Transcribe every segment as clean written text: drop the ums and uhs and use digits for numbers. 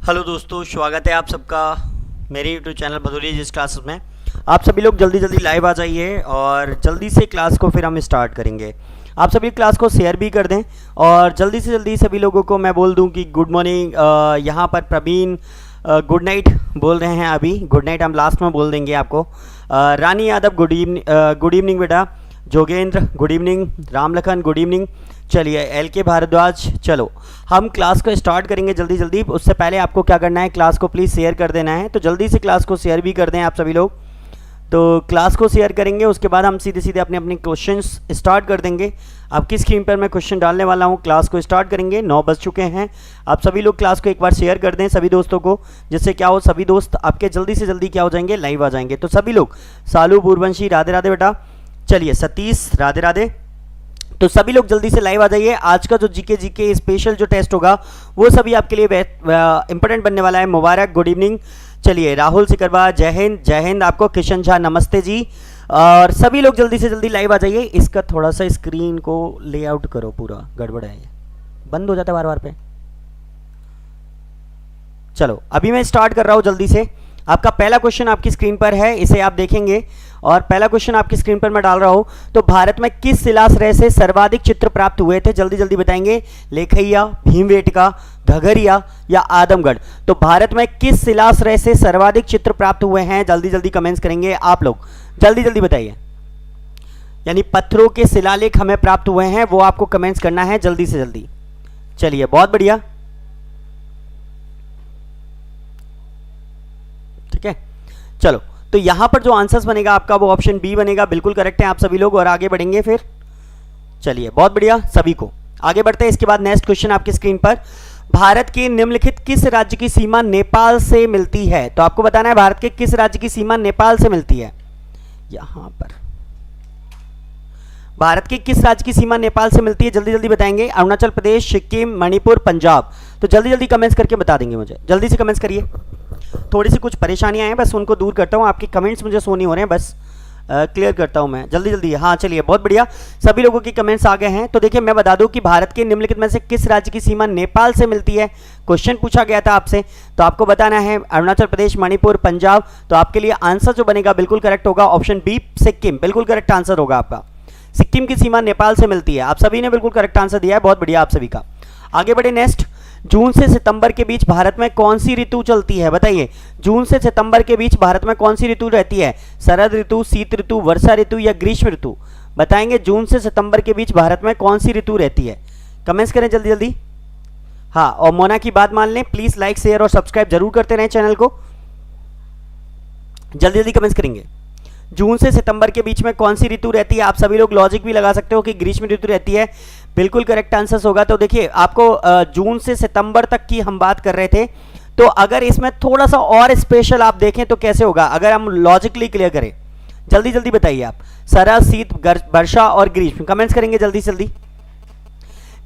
Hello दोस्तों, स्वागत है आप सबका मेरे यूट्यूब चैनल भदौरिया जिस क्लासेस में। आप सभी लोग जल्दी जल्दी लाइव आ जाइए और जल्दी से क्लास को फिर हम स्टार्ट करेंगे। आप सभी क्लास को शेयर भी कर दें और जल्दी से जल्दी सभी लोगों को मैं बोल दूं कि गुड मॉर्निंग। यहाँ पर प्रवीण गुड नाइट बोल रहे हैं, अभी गुड नाइट हम लास्ट में बोल देंगे आपको। रानी यादव गुड इवनिंग बेटा। Jogendra good evening. Ramlakhan good evening. चलिए एल के भारद्वाज, चलो हम क्लास को स्टार्ट करेंगे जल्दी जल्दी। उससे पहले आपको क्या करना है, क्लास को प्लीज़ शेयर कर देना है। तो जल्दी से क्लास को शेयर भी कर दें आप सभी लोग। तो क्लास को शेयर करेंगे, उसके बाद हम सीधे सीधे अपने अपने क्वेश्चंस स्टार्ट कर देंगे। आपकी स्क्रीन पर मैं क्वेश्चन डालने वाला हूँ, क्लास को स्टार्ट करेंगे। 9 बज चुके हैं। आप सभी लोग क्लास को एक बार शेयर कर दें सभी दोस्तों को, जिससे क्या हो सभी दोस्त आपके जल्दी से जल्दी क्या हो जाएंगे, लाइव आ जाएंगे। तो सभी लोग, सालू पूर्वंशी राधे राधे बेटा। चलिए सतीश राधे राधे। तो सभी लोग जल्दी से लाइव आ जाइए। आज का जो जीके स्पेशल जो टेस्ट होगा वो सभी आपके लिए इंपॉर्टेंट बनने वाला है। मुबारक गुड इवनिंग। चलिए राहुल सिकरवा जय हिंद आपको। किशन झा नमस्ते जी। और सभी लोग जल्दी से जल्दी लाइव आ जाइए। इसका थोड़ा सा स्क्रीन को लेआउट करो, पूरा गड़बड़ है, बंद हो जाता है बार बार पे। चलो अभी मैं स्टार्ट कर रहा हूं जल्दी से। आपका पहला क्वेश्चन आपकी स्क्रीन पर है, इसे आप देखेंगे। और पहला क्वेश्चन आपकी स्क्रीन पर मैं डाल रहा हूं। तो भारत में किस शिलाश्रय से सर्वाधिक चित्र प्राप्त हुए थे, जल्दी जल्दी बताएंगे। लेखैया, भीमबेटका, घघरिया या आदमगढ़। तो भारत में किस शिलाश्रय से सर्वाधिक चित्र प्राप्त हुए हैं, जल्दी जल्दी कमेंट्स करेंगे आप लोग, जल्दी जल्दी बताइए। यानी पत्थरों के शिलालेख हमें प्राप्त हुए हैं, वो आपको कमेंट्स करना है जल्दी से जल्दी। चलिए बहुत बढ़िया, ठीक है। चलो तो यहां पर जो आंसर्स बनेगा आपका वो ऑप्शन बी बनेगा, बिल्कुल करेक्ट है आप सभी लोग। और आगे बढ़ेंगे फिर। चलिए बहुत बढ़िया सभी को, आगे बढ़ते हैं। इसके बाद नेक्स्ट क्वेश्चन आपकी स्क्रीन पर। भारत के निम्नलिखित किस राज्य की सीमा नेपाल से मिलती है। तो आपको बताना है भारत के किस राज्य की सीमा नेपाल से मिलती है। यहां पर भारत के किस राज्य की सीमा नेपाल से मिलती है, जल्दी जल्दी बताएंगे। अरुणाचल प्रदेश, सिक्किम, मणिपुर, पंजाब। तो जल्दी जल्दी कमेंट्स करके बता देंगे मुझे, जल्दी से कमेंट्स करिए। थोड़ी सी कुछ परेशानियां हैं, बस उनको दूर करता हूं। आपके कमेंट्स मुझे शो नहीं हो रहे हैं, बस क्लियर करता हूं मैं जल्दी जल्दी। हाँ चलिए बहुत बढ़िया, सभी लोगों के कमेंट्स आ गए हैं। तो देखिए मैं बता दूं कि भारत के निम्नलिखित में से किस राज्य की सीमा नेपाल से मिलती है। क्वेश्चन पूछा गया था आपसे, तो आपको बताना है अरुणाचल प्रदेश, मणिपुर, पंजाब। तो आपके लिए आंसर जो बनेगा बिल्कुल करेक्ट होगा, ऑप्शन बी सिक्किम, बिल्कुल करेक्ट आंसर होगा आपका। सिक्किम की सीमा नेपाल से मिलती है। आप सभी ने बिल्कुल करेक्ट आंसर दिया है, बहुत बढ़िया आप सभी का। आगे बढ़े नेक्स्ट। जून से सितंबर के बीच भारत में कौन सी ऋतु चलती है, बताइए। जून से सितंबर के बीच भारत में कौन सी ऋतु रहती है। शरद ऋतु, शीत ऋतु, वर्षा ऋतु या ग्रीष्म ऋतु। बताएंगे जून से सितंबर के बीच भारत में कौन सी ऋतु रहती है, कमेंट्स करें जल्दी जल्दी। हाँ और मोना की बात मान लें, प्लीज लाइक शेयर और सब्सक्राइब जरूर करते रहें चैनल को, जल्दी जल्दी कमेंट्स करेंगे। जून से सितंबर के बीच में कौन सी ऋतु रहती है। आप सभी लोग लॉजिक भी लगा सकते हो कि ग्रीष्म ऋतु रहती है, बिल्कुल करेक्ट आंसर होगा। तो देखिए आपको जून से सितंबर तक की हम बात कर रहे थे, तो अगर इसमें थोड़ा सा और स्पेशल आप देखें तो कैसे होगा, अगर हम लॉजिकली क्लियर करें। जल्दी जल्दी बताइए आप। शरद, शीत, वर्षा और ग्रीष्म, कमेंट्स करेंगे जल्दी से जल्दी।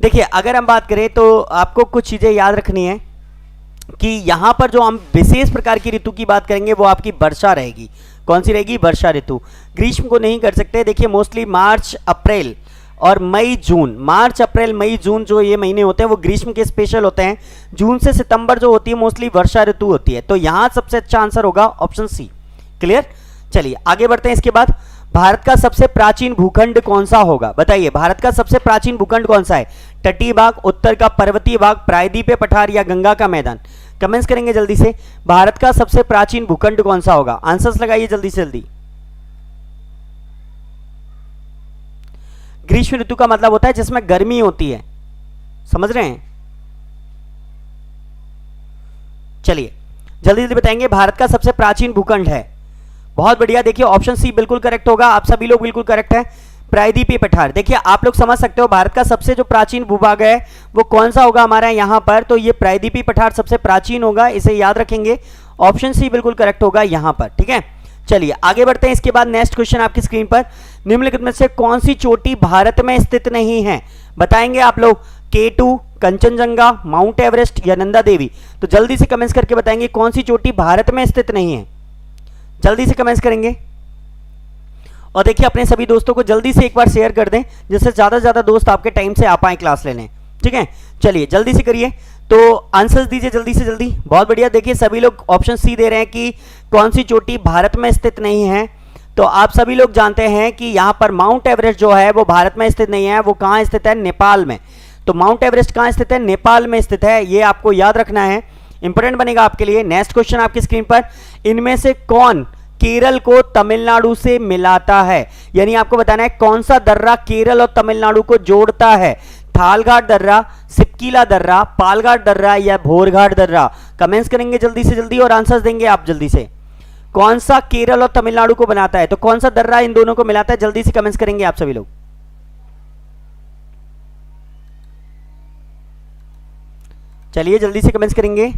देखिए अगर हम बात करें तो आपको कुछ चीजें याद रखनी है कि यहां पर जो हम विशेष प्रकार की ऋतु की बात करेंगे वो आपकी वर्षा रहेगी। कौन सी रहेगी, वर्षा ऋतु। ग्रीष्म को नहीं कर सकते। देखिए मोस्टली मार्च, अप्रैल और मई, जून। मार्च, अप्रैल, मई, जून जो ये महीने होते हैं वो ग्रीष्म के स्पेशल होते हैं। जून से सितंबर जो होती है मोस्टली वर्षा ऋतु होती है। तो यहां सबसे अच्छा आंसर होगा ऑप्शन सी। क्लियर। चलिए आगे बढ़ते हैं। इसके बाद भारत का सबसे प्राचीन भूखंड कौन सा होगा, बताइए। भारत का सबसे प्राचीन भूखंड कौन सा है। तटीय भाग, उत्तर का पर्वतीय भाग, प्रायद्वीपीय पठार या गंगा का मैदान। कमेंट्स करेंगे जल्दी से। भारत का सबसे प्राचीन भूखंड कौन सा होगा, आंसर्स लगाइए जल्दी से जल्दी। ग्रीष्म ऋतु का मतलब होता है जिसमें गर्मी होती है, समझ रहे हैं। चलिए जल्दी जल्दी बताएंगे। भारत का सबसे प्राचीन भूखंड है, बहुत बढ़िया। देखिए ऑप्शन सी बिल्कुल करेक्ट होगा, आप सभी लोग बिल्कुल करेक्ट है। प्रायद्वीपीय पठार। देखिए आप लोग समझ सकते हो भारत का सबसे जो प्राचीन भूभाग है वो कौन सा होगा हमारा यहां पर, तो ये प्रायद्वीपीय पठार सबसे प्राचीन होगा, इसे याद रखेंगे। ऑप्शन सी बिल्कुल करेक्ट होगा यहां पर, ठीक है। चलिए आगे बढ़ते हैं। इसके बाद नेक्स्ट क्वेश्चन आपकी स्क्रीन पर। निम्नलिखित में से कौन सी चोटी भारत में स्थित नहीं है, बताएंगे आप लोग। K2, कंचनजंगा, माउंट एवरेस्ट या नंदा देवी। तो जल्दी से कमेंट्स करके बताएंगे कौन सी चोटी भारत में स्थित नहीं है, जल्दी से कमेंट्स करेंगे। और देखिए अपने सभी दोस्तों को जल्दी से एक बार शेयर कर दें, जिससे ज्यादा से ज्यादा दोस्त आपके टाइम से आ पाए क्लास लेने, ठीक है। चलिए जल्दी से करिए। तो आंसर्स दीजिए जल्दी से जल्दी। बहुत बढ़िया, देखिए सभी लोग ऑप्शन सी दे रहे हैं कि कौन सी चोटी भारत में स्थित नहीं है। तो आप सभी लोग जानते हैं कि यहाँ पर माउंट एवरेस्ट जो है वो भारत में स्थित नहीं है, वो कहाँ स्थित है, नेपाल में। तो माउंट एवरेस्ट कहाँ स्थित है, नेपाल में स्थित है, ये आपको याद रखना है, इंपॉर्टेंट बनेगा आपके लिए। नेक्स्ट क्वेश्चन आपकी स्क्रीन पर, इनमें से कौन केरल को तमिलनाडु से मिलाता है, यानी आपको बताना है कौन सा दर्रा केरल और तमिलनाडु को जोड़ता है। थालघाट दर्रा, सिपकीला दर्रा, पालघाट दर्रा या भोरघाट दर्रा। कमेंट्स करेंगे जल्दी से जल्दी और आंसर्स देंगे आप जल्दी से। कौन सा केरल और तमिलनाडु को बनाता है, तो कौन सा दर्रा इन दोनों को मिलाता है, जल्दी से कमेंट्स करेंगे आप सभी लोग। चलिए जल्दी से कमेंट्स करेंगे।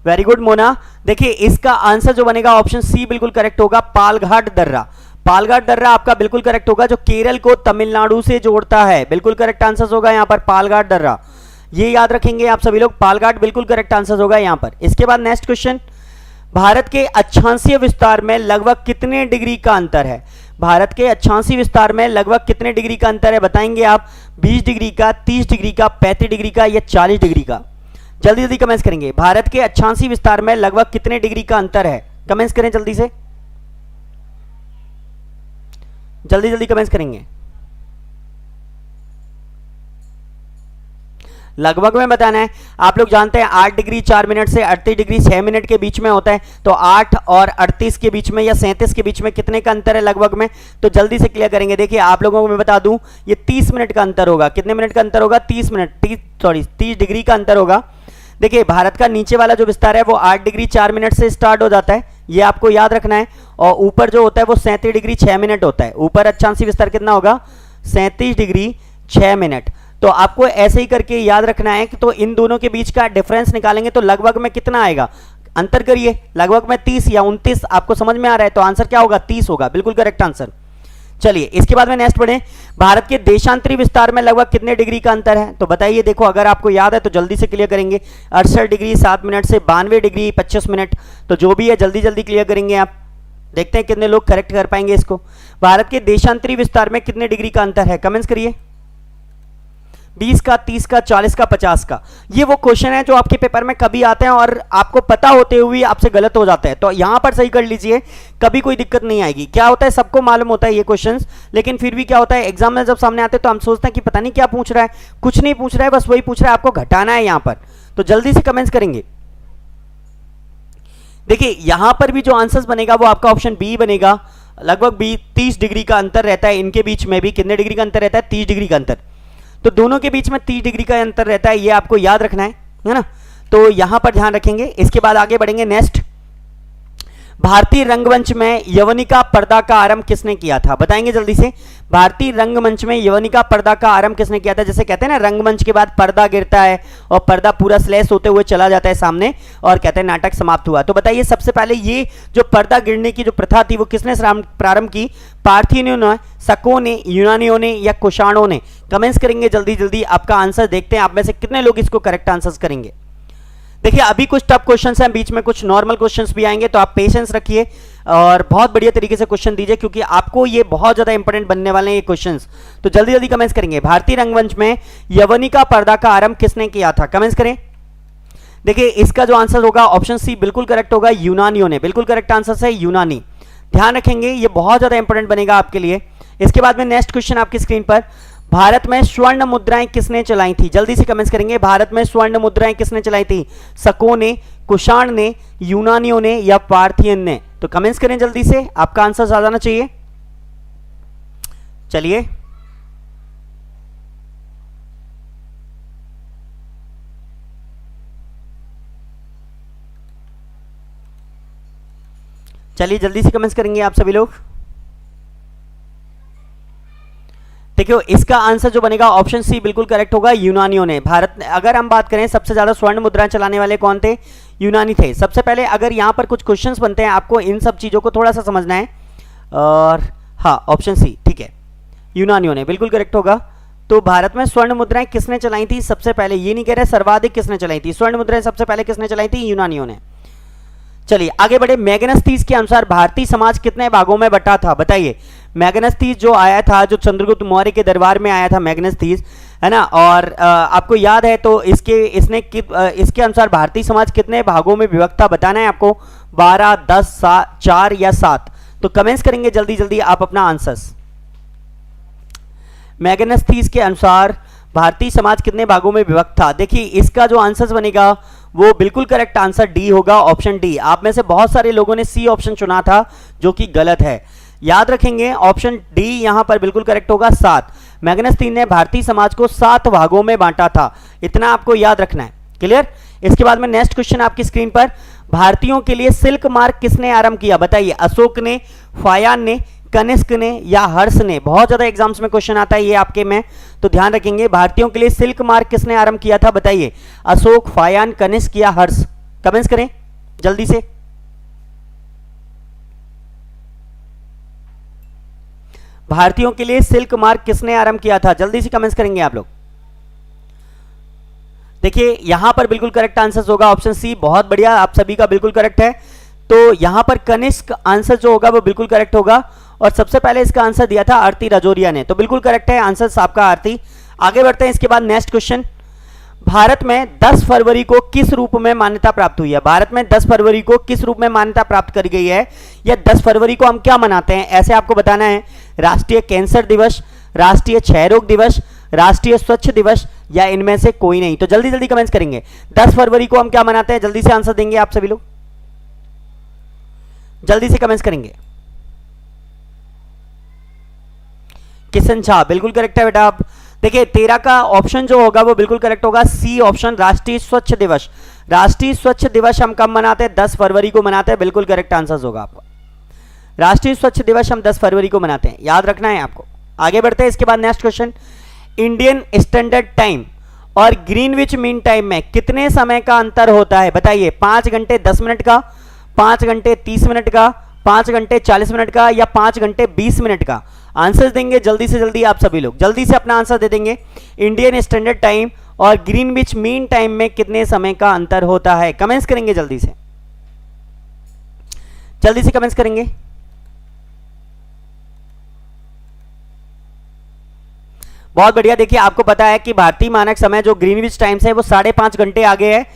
Very good Mona. देखिए इसका आंसर जो बनेगा ऑप्शन सी बिल्कुल करेक्ट होगा, पालघाट दर्रा। पालघाट दर्रा आपका बिल्कुल करेक्ट होगा, जो केरल को तमिलनाडु से जोड़ता है। बिल्कुल करेक्ट आंसर होगा यहां पर पालघाट दर्रा, ये याद रखेंगे आप सभी लोग, पालघाट बिल्कुल करेक्ट आंसर होगा यहां पर। इसके बाद नेक्स्ट क्वेश्चन, भारत के अक्षांशीय विस्तार में लगभग कितने डिग्री का अंतर है। भारत के अक्षांशीय विस्तार में लगभग कितने डिग्री का अंतर है, बताएंगे आप। 20 डिग्री का, 30 डिग्री का, 35 डिग्री का या 40 डिग्री का। जल्दी जल्दी कमेंट्स करेंगे। भारत के अक्षांशीय विस्तार में लगभग कितने डिग्री का अंतर है, कमेंट्स करें जल्दी से, जल्दी जल्दी कमेंट्स करेंगे। लगभग में बताना है। आप लोग जानते हैं 8 डिग्री 4 मिनट से 38 डिग्री 6 मिनट के बीच में होता है, तो 8 और 38 के बीच में या 37 के बीच में कितने का अंतर है लगभग में, तो जल्दी से क्लियर करेंगे। देखिए आप लोगों को मैं बता दूं, ये 30 मिनट का अंतर होगा। कितने मिनट का अंतर होगा, 30 डिग्री का अंतर होगा। देखिए भारत का नीचे वाला जो विस्तार है वो 8 डिग्री 4 मिनट से स्टार्ट हो जाता है, ये आपको याद रखना है। और ऊपर जो होता है वो 37 डिग्री 6 मिनट होता है। ऊपर अक्षांशीय विस्तार कितना होगा, 37 डिग्री 6 मिनट। तो आपको ऐसे ही करके याद रखना है कि तो इन दोनों के बीच का डिफरेंस निकालेंगे तो लगभग में कितना आएगा, अंतर करिए। लगभग में 30 या 29 आपको समझ में आ रहा है, तो आंसर क्या होगा, 30 होगा, बिल्कुल करेक्ट आंसर। चलिए इसके बाद में नेक्स्ट पढ़ें, भारत के देशांतरी विस्तार में लगभग कितने डिग्री का अंतर है, तो बताइए। देखो अगर आपको याद है तो जल्दी से क्लियर करेंगे। 68 डिग्री 7 मिनट से 92 डिग्री 25 मिनट, तो जो भी है जल्दी जल्दी क्लियर करेंगे आप। देखते हैं कितने लोग करेक्ट कर पाएंगे इसको। भारत के देशांतरी विस्तार में कितने डिग्री का अंतर है, कमेंट्स करिए। 20 का, 30 का, 40 का, 50 का। ये वो क्वेश्चन है जो आपके पेपर में कभी आते हैं और आपको पता होते हुए आपसे गलत हो जाता है, तो यहां पर सही कर लीजिए, कभी कोई दिक्कत नहीं आएगी। क्या होता है, सबको मालूम होता है ये क्वेश्चंस, लेकिन फिर भी क्या होता है एग्जाम में जब सामने आते हैं तो हम सोचते हैं कि पता नहीं क्या पूछ रहा है। कुछ नहीं पूछ रहा है, बस वही पूछ रहा है, आपको घटाना है यहां पर। तो जल्दी से कमेंट्स करेंगे। देखिए यहां पर भी जो आंसर बनेगा वो आपका ऑप्शन बी बनेगा। लगभग 30 डिग्री का अंतर रहता है इनके बीच में भी। कितने डिग्री का अंतर रहता है, 30 डिग्री का अंतर। तो दोनों के बीच में 30 डिग्री का अंतर रहता है, ये आपको याद रखना है ना। तो यहां पर ध्यान रखेंगे। इसके बाद आगे बढ़ेंगे। नेक्स्ट, भारतीय रंगमंच में यवनिका पर्दा का आरंभ किसने किया था, बताएंगे जल्दी से। भारतीय रंगमंच में यवनिका पर्दा का आरंभ किसने किया था। जैसे कहते हैं ना, रंगमंच के बाद पर्दा गिरता है और पर्दा पूरा स्लैश होते हुए चला जाता है सामने और कहते हैं नाटक समाप्त हुआ। तो बताइए सबसे पहले ये जो पर्दा गिरने की जो प्रथा थी वो किसने प्रारंभ की, पार्थियों ने, शकों ने, यूनानियों ने या कुषाणों ने। कमेंट्स करेंगे जल्दी जल्दी। आपका आंसर देखते हैं आप में से कितने लोग इसको करेक्ट आंसर करेंगे। देखिए अभी कुछ टफ क्वेश्चंस हैं, बीच में कुछ नॉर्मल क्वेश्चंस भी आएंगे, तो आप पेशेंस रखिए और बहुत बढ़िया तरीके से क्वेश्चन दीजिए, क्योंकि आपको ये बहुत ज्यादा इंपॉर्टेंट बनने वाले हैं ये क्वेश्चंस। तो जल्दी जल्दी कमेंट्स करेंगे। भारतीय रंगमंच में यवनिका पर्दा का आरंभ किसने किया था, कमेंट्स करें। देखिए इसका जो आंसर होगा ऑप्शन सी बिल्कुल करेक्ट होगा, यूनानियों ने। बिल्कुल करेक्ट आंसर है यूनानी, ध्यान रखेंगे, ये बहुत ज्यादा इंपॉर्टेंट बनेगा आपके लिए। इसके बाद में नेक्स्ट क्वेश्चन आपकी स्क्रीन पर, भारत में स्वर्ण मुद्राएं किसने चलाई थी, जल्दी से कमेंट्स करेंगे। भारत में स्वर्ण मुद्राएं किसने चलाई थी, शकों ने, कुषाण ने, यूनानियों ने या पार्थियन ने। तो कमेंट्स करें जल्दी से, आपका आंसर ज्यादा आना चाहिए। चलिए चलिए जल्दी से कमेंट्स करेंगे आप सभी लोग। देखिए इसका आंसर जो बनेगा ऑप्शन सी बिल्कुल करेक्ट होगा, यूनानियों ने। भारत, अगर हम बात करें सबसे ज्यादा स्वर्ण मुद्रा चलाने वाले कौन थे, यूनानी थे सबसे पहले। अगर यहां पर कुछ क्वेश्चंस बनते हैं, आपको इन सब चीजों को थोड़ा सा समझना है। और हाँ, ऑप्शन सी ठीक है, यूनानियों ने बिल्कुल करेक्ट होगा। तो भारत में स्वर्ण मुद्राएं किसने चलाई थी सबसे पहले, ये नहीं कह रहे सर्वाधिक किसने चलाई थी, स्वर्ण मुद्राएं सबसे पहले किसने चलाई थी, यूनानियों ने। चलिए आगे बढ़े। मैग्नस के अनुसार भारतीय समाज कितने भागों में बटा था, बताइए। मैग्नस जो आया था, जो चंद्रगुप्त मौर्य के दरबार में आया था मैग्नस, है ना। और आपको याद है तो इसके अनुसार भारतीय समाज कितने भागों में विभक्त था, बताना है आपको, 12, 10, 4 या 7। तो कमेंट्स करेंगे जल्दी जल्दी आप अपना आंसर्स। मैग्नस के अनुसार भारतीय समाज कितने भागों में विभक्त था। देखिए इसका जो आंसर बनेगा वो बिल्कुल करेक्ट आंसर डी होगा, ऑप्शन डी। आप में से बहुत सारे लोगों ने सी ऑप्शन चुना था जो कि गलत है, याद रखेंगे ऑप्शन डी यहां पर बिल्कुल करेक्ट होगा, 7। मैग्नस ने भारतीय समाज को 7 भागों में बांटा था, इतना आपको याद रखना है। क्लियर। इसके बाद में नेक्स्ट क्वेश्चन आपकी स्क्रीन पर, भारतीयों के लिए सिल्क मार्ग किसने आरंभ किया, बताइए। अशोक ने, फायान ने, कनिष्क ने या हर्ष ने। बहुत ज्यादा एग्जाम्स में क्वेश्चन आता है ये आपके में, तो ध्यान रखेंगे। भारतीयों के लिए सिल्क मार्ग किसने आरंभ किया था, बताइए। अशोक, फायान, कनिष्क या हर्ष। कमेंट्स करें जल्दी से। भारतीयों के लिए सिल्क मार्ग किसने आरंभ किया था, जल्दी से कमेंट्स करेंगे आप लोग। देखिए यहां पर बिल्कुल करेक्ट आंसर होगा ऑप्शन सी। बहुत बढ़िया, आप सभी का बिल्कुल करेक्ट है। तो यहां पर कनिष्क आंसर जो होगा वो बिल्कुल करेक्ट होगा, और सबसे पहले इसका आंसर दिया था आरती राजौरिया ने, तो बिल्कुल करेक्ट है आंसर आपका आरती। आगे बढ़ते हैं। इसके बाद नेक्स्ट क्वेश्चन, भारत में 10 फरवरी को किस रूप में मान्यता प्राप्त हुई है। भारत में 10 फरवरी को किस रूप में मान्यता प्राप्त करी गई है, या 10 फरवरी को हम क्या मनाते हैं, ऐसे आपको बताना है। राष्ट्रीय कैंसर दिवस, राष्ट्रीय क्षय रोग दिवस, राष्ट्रीय स्वच्छ दिवस, या इनमें से कोई नहीं। तो जल्दी जल्दी कमेंट्स करेंगे। 10 फरवरी को हम क्या मनाते हैं, जल्दी से आंसर देंगे आप सभी लोग, जल्दी से कमेंट्स करेंगे। किशन झा बिल्कुल करेक्ट है बेटा। आप देखिए 13 का ऑप्शन जो होगा वो बिल्कुल करेक्ट होगा, सी ऑप्शन, राष्ट्रीय स्वच्छ दिवस। राष्ट्रीय स्वच्छ दिवस हम कब मनाते हैं, 10 फरवरी को मनाते हैं, बिल्कुल करेक्ट आंसर होगा आपका। राष्ट्रीय स्वच्छ दिवस हम 10 फरवरी को मनाते हैं, याद रखना है आपको। आगे बढ़ते हैं। इसके बाद next question, Indian standard time और ग्रीनविच मीन टाइम में कितने समय का अंतर होता है, बताइए। 5 घंटे 10 मिनट का, 5 घंटे 30 मिनट का, 5 घंटे 40 मिनट का, या 5 घंटे 20 मिनट का। आंसर देंगे जल्दी से जल्दी आप सभी लोग, जल्दी से अपना आंसर दे देंगे। इंडियन स्टैंडर्ड टाइम और ग्रीनविच मीन टाइम में कितने समय का अंतर होता है, कमेंट्स करेंगे जल्दी से, जल्दी से कमेंट्स करेंगे। बहुत बढ़िया। देखिए आपको पता है कि भारतीय मानक समय जो ग्रीनविच टाइम से है वो 5.5 घंटे आगे है,